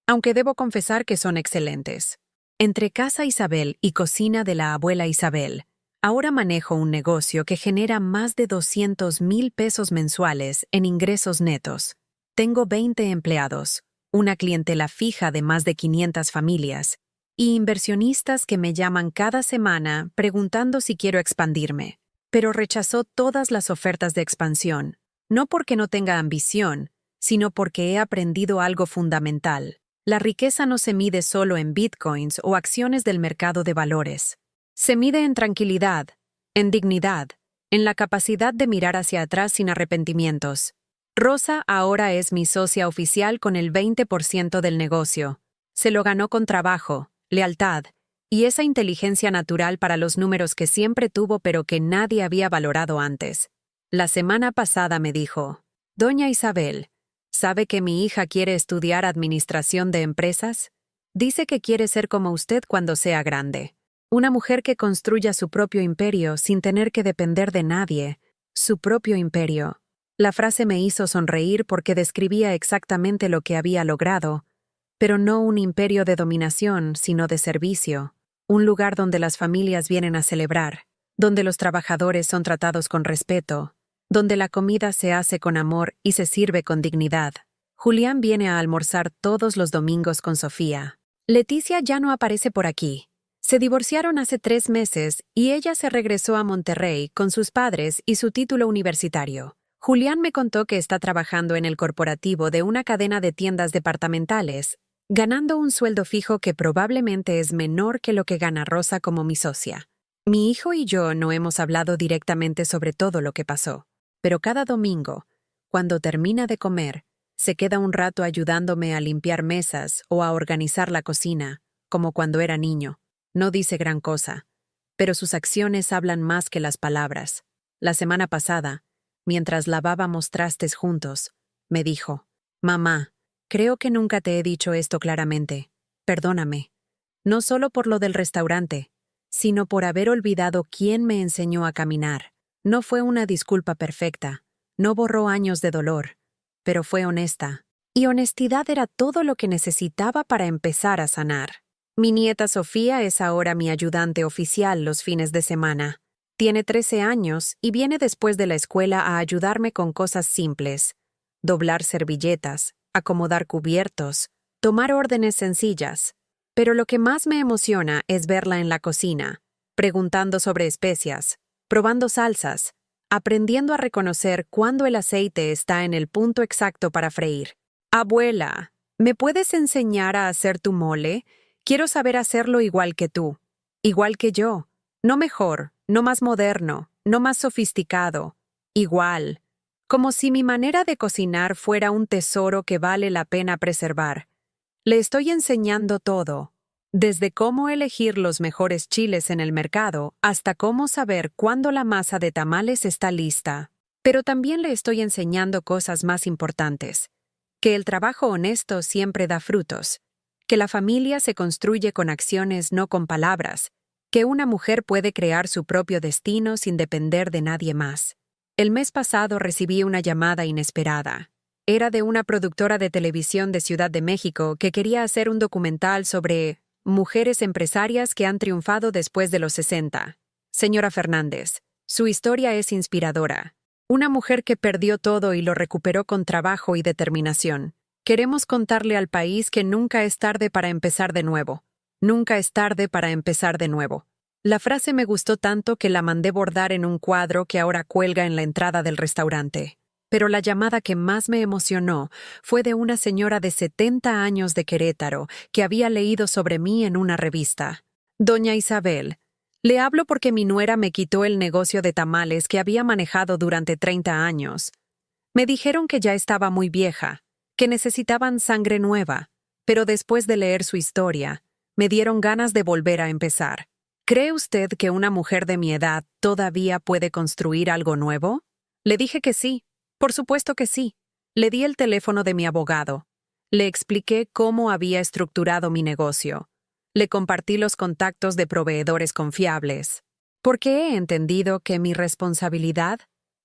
aunque debo confesar que son excelentes. Entre Casa Isabel y Cocina de la Abuela Isabel, ahora manejo un negocio que genera más de 200,000 pesos mensuales en ingresos netos. Tengo 20 empleados, una clientela fija de más de 500 familias y inversionistas que me llaman cada semana preguntando si quiero expandirme. Pero rechazó todas las ofertas de expansión, no porque no tenga ambición, sino porque he aprendido algo fundamental. La riqueza no se mide solo en bitcoins o acciones del mercado de valores. Se mide en tranquilidad, en dignidad, en la capacidad de mirar hacia atrás sin arrepentimientos. Rosa ahora es mi socia oficial con el 20% del negocio. Se lo ganó con trabajo, lealtad y esa inteligencia natural para los números que siempre tuvo pero que nadie había valorado antes. La semana pasada me dijo: «Doña Isabel, ¿sabe que mi hija quiere estudiar administración de empresas? Dice que quiere ser como usted cuando sea grande. Una mujer que construya su propio imperio sin tener que depender de nadie. Su propio imperio. La frase me hizo sonreír porque describía exactamente lo que había logrado, pero no un imperio de dominación, sino de servicio. Un lugar donde las familias vienen a celebrar, donde los trabajadores son tratados con respeto, donde la comida se hace con amor y se sirve con dignidad. Julián viene a almorzar todos los domingos con Sofía. Leticia ya no aparece por aquí. Se divorciaron hace 3 meses y ella se regresó a Monterrey con sus padres y su título universitario. Julián me contó que está trabajando en el corporativo de una cadena de tiendas departamentales, ganando un sueldo fijo que probablemente es menor que lo que gana Rosa como mi socia. Mi hijo y yo no hemos hablado directamente sobre todo lo que pasó, pero cada domingo, cuando termina de comer, se queda un rato ayudándome a limpiar mesas o a organizar la cocina, como cuando era niño. No dice gran cosa, pero sus acciones hablan más que las palabras. La semana pasada, mientras lavábamos trastes juntos, me dijo: «Mamá, creo que nunca te he dicho esto claramente. Perdóname. No solo por lo del restaurante, sino por haber olvidado quién me enseñó a caminar. No fue una disculpa perfecta, no borró años de dolor, pero fue honesta. Y honestidad era todo lo que necesitaba para empezar a sanar». Mi nieta Sofía es ahora mi ayudante oficial los fines de semana. Tiene 13 años y viene después de la escuela a ayudarme con cosas simples: doblar servilletas, acomodar cubiertos, tomar órdenes sencillas. Pero lo que más me emociona es verla en la cocina, preguntando sobre especias, probando salsas, aprendiendo a reconocer cuándo el aceite está en el punto exacto para freír. «Abuela, ¿me puedes enseñar a hacer tu mole? Quiero saber hacerlo igual que tú, igual que yo. No mejor, no más moderno, no más sofisticado. Igual. Como si mi manera de cocinar fuera un tesoro que vale la pena preservar. Le estoy enseñando todo, desde cómo elegir los mejores chiles en el mercado hasta cómo saber cuándo la masa de tamales está lista. Pero también le estoy enseñando cosas más importantes: que el trabajo honesto siempre da frutos, que la familia se construye con acciones, no con palabras, que una mujer puede crear su propio destino sin depender de nadie más. El mes pasado recibí una llamada inesperada. Era de una productora de televisión de Ciudad de México que quería hacer un documental sobre mujeres empresarias que han triunfado después de los 60. Señora Fernández, su historia es inspiradora. Una mujer que perdió todo y lo recuperó con trabajo y determinación. Queremos contarle al país que nunca es tarde para empezar de nuevo. Nunca es tarde para empezar de nuevo. La frase me gustó tanto que la mandé bordar en un cuadro que ahora cuelga en la entrada del restaurante. Pero la llamada que más me emocionó fue de una señora de 70 años de Querétaro que había leído sobre mí en una revista. «Doña Isabel, le hablo porque mi nuera me quitó el negocio de tamales que había manejado durante 30 años. Me dijeron que ya estaba muy vieja, que necesitaban sangre nueva, pero después de leer su historia, me dieron ganas de volver a empezar. ¿Cree usted que una mujer de mi edad todavía puede construir algo nuevo?» Le dije que sí, por supuesto que sí. Le di el teléfono de mi abogado. Le expliqué cómo había estructurado mi negocio. Le compartí los contactos de proveedores confiables. Porque he entendido que mi responsabilidad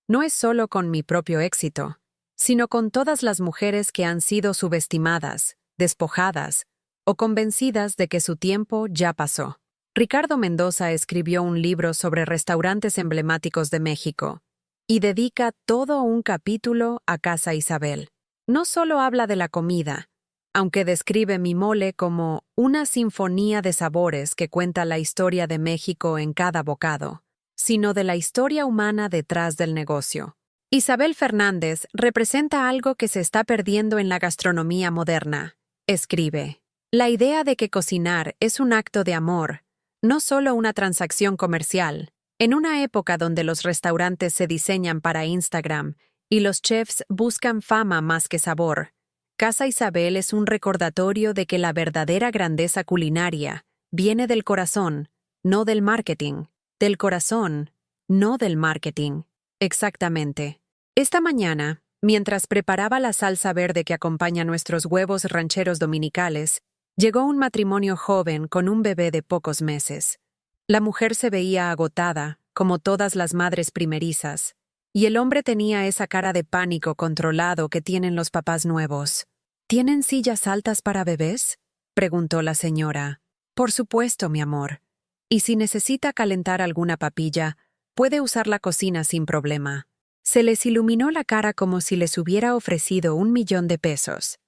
no es solo con mi propio éxito, sino con todas las mujeres que han sido subestimadas, despojadas o convencidas de que su tiempo ya pasó. Ricardo Mendoza escribió un libro sobre restaurantes emblemáticos de México y dedica todo un capítulo a Casa Isabel. No solo habla de la comida, aunque describe mi mole como una sinfonía de sabores que cuenta la historia de México en cada bocado, sino de la historia humana detrás del negocio. Isabel Fernández representa algo que se está perdiendo en la gastronomía moderna. Escribe: «La idea de que cocinar es un acto de amor, no solo una transacción comercial. En una época donde los restaurantes se diseñan para Instagram y los chefs buscan fama más que sabor, Casa Isabel es un recordatorio de que la verdadera grandeza culinaria viene del corazón, no del marketing. Del corazón, no del marketing». Exactamente. Esta mañana, mientras preparaba la salsa verde que acompaña nuestros huevos rancheros dominicales, Llegó un matrimonio joven con un bebé de pocos meses. La mujer se veía agotada, como todas las madres primerizas, y el hombre tenía esa cara de pánico controlado que tienen los papás nuevos. ¿Tienen sillas altas para bebés?, preguntó la señora. Por supuesto, mi amor. Y si necesita calentar alguna papilla, puede usar la cocina sin problema. Se les iluminó la cara como si les hubiera ofrecido 1.000.000 de pesos.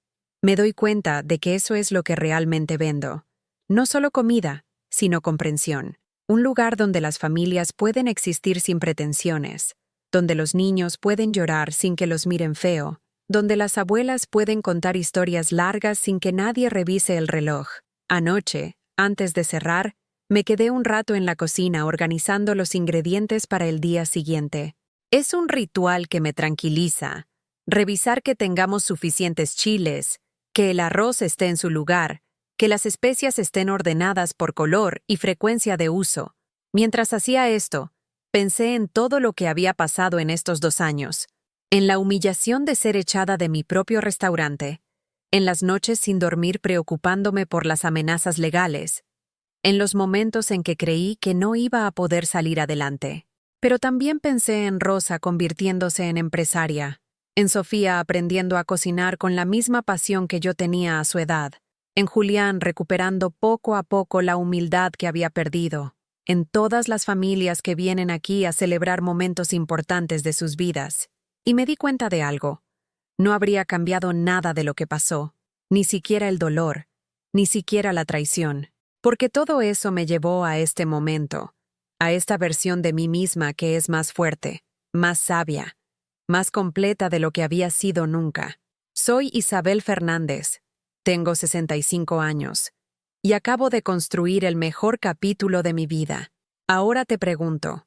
Me doy cuenta de que eso es lo que realmente vendo. No solo comida, sino comprensión. Un lugar donde las familias pueden existir sin pretensiones, donde los niños pueden llorar sin que los miren feo, donde las abuelas pueden contar historias largas sin que nadie revise el reloj. Anoche, antes de cerrar, me quedé un rato en la cocina organizando los ingredientes para el día siguiente. Es un ritual que me tranquiliza. Revisar que tengamos suficientes chiles, que el arroz esté en su lugar, que las especias estén ordenadas por color y frecuencia de uso. Mientras hacía esto, pensé en todo lo que había pasado en estos 2 años, en la humillación de ser echada de mi propio restaurante, en las noches sin dormir preocupándome por las amenazas legales, en los momentos en que creí que no iba a poder salir adelante. Pero también pensé en Rosa convirtiéndose en empresaria, en Sofía aprendiendo a cocinar con la misma pasión que yo tenía a su edad, en Julián recuperando poco a poco la humildad que había perdido, en todas las familias que vienen aquí a celebrar momentos importantes de sus vidas. Y me di cuenta de algo. No habría cambiado nada de lo que pasó, ni siquiera el dolor, ni siquiera la traición, porque todo eso me llevó a este momento, a esta versión de mí misma que es más fuerte, más sabia, más completa de lo que había sido nunca. Soy Isabel Fernández, tengo 65 años, y acabo de construir el mejor capítulo de mi vida. Ahora te pregunto,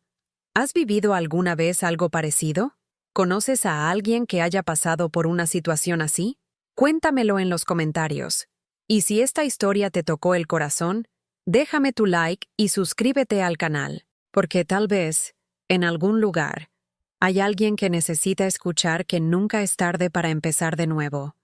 ¿has vivido alguna vez algo parecido? ¿Conoces a alguien que haya pasado por una situación así? Cuéntamelo en los comentarios. Y si esta historia te tocó el corazón, déjame tu like y suscríbete al canal, porque tal vez, en algún lugar, hay alguien que necesita escuchar que nunca es tarde para empezar de nuevo.